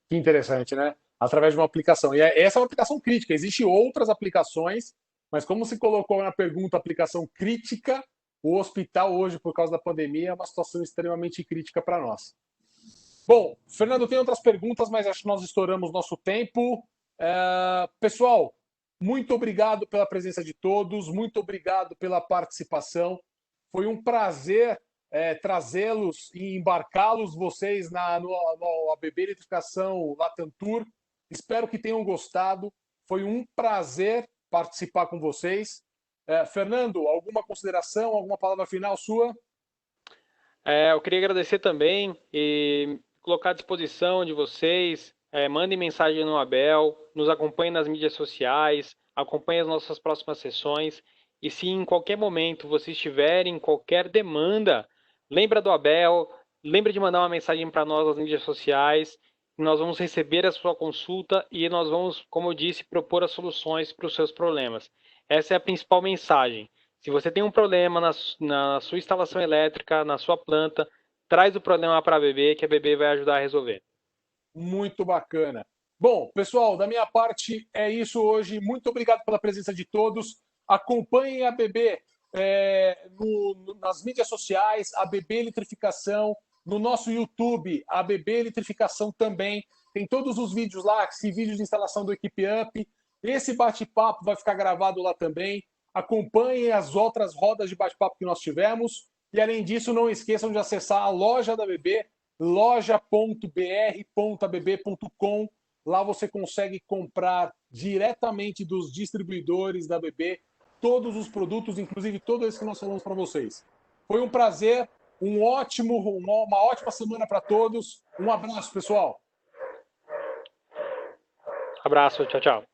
Speaker 1: Que interessante, né? Através de uma aplicação. E essa é uma aplicação crítica. Existem outras aplicações, mas como se colocou na pergunta aplicação crítica, o hospital hoje, por causa da pandemia, é uma situação extremamente crítica para nós. Bom, Fernando, tem outras perguntas, mas acho que nós estouramos nosso tempo. Pessoal, muito obrigado pela presença de todos, muito obrigado pela participação. Foi um prazer trazê-los e embarcá-los vocês no ABB Eletrificação Latam Tour. Espero que tenham gostado. Foi um prazer participar com vocês. Fernando, alguma consideração, alguma palavra final sua?
Speaker 2: Eu queria agradecer também e colocar à disposição de vocês. Mandem mensagem no Abel, nos acompanhem nas mídias sociais, acompanhem as nossas próximas sessões. E se em qualquer momento vocês tiverem qualquer demanda, lembra do Abel, lembre de mandar uma mensagem para nós nas mídias sociais. Nós vamos receber a sua consulta e nós vamos, como eu disse, propor as soluções para os seus problemas. Essa é a principal mensagem. Se você tem um problema na sua instalação elétrica, na sua planta, traz o problema para a ABB, que a ABB vai ajudar a resolver.
Speaker 1: Muito bacana. Bom, pessoal, da minha parte é isso hoje. Muito obrigado pela presença de todos. Acompanhem a ABB nas mídias sociais, a ABB Eletrificação, no nosso YouTube, a ABB Eletrificação também. Tem todos os vídeos lá, esse vídeo de instalação do Equipe Up. Esse bate-papo vai ficar gravado lá também. Acompanhem as outras rodas de bate-papo que nós tivemos. E, além disso, não esqueçam de acessar a loja da ABB, loja.br.abb.com. Lá você consegue comprar diretamente dos distribuidores da ABB todos os produtos, inclusive todos esses que nós falamos para vocês. Foi um prazer, uma ótima semana para todos. Um abraço, pessoal.
Speaker 2: Abraço, tchau, tchau.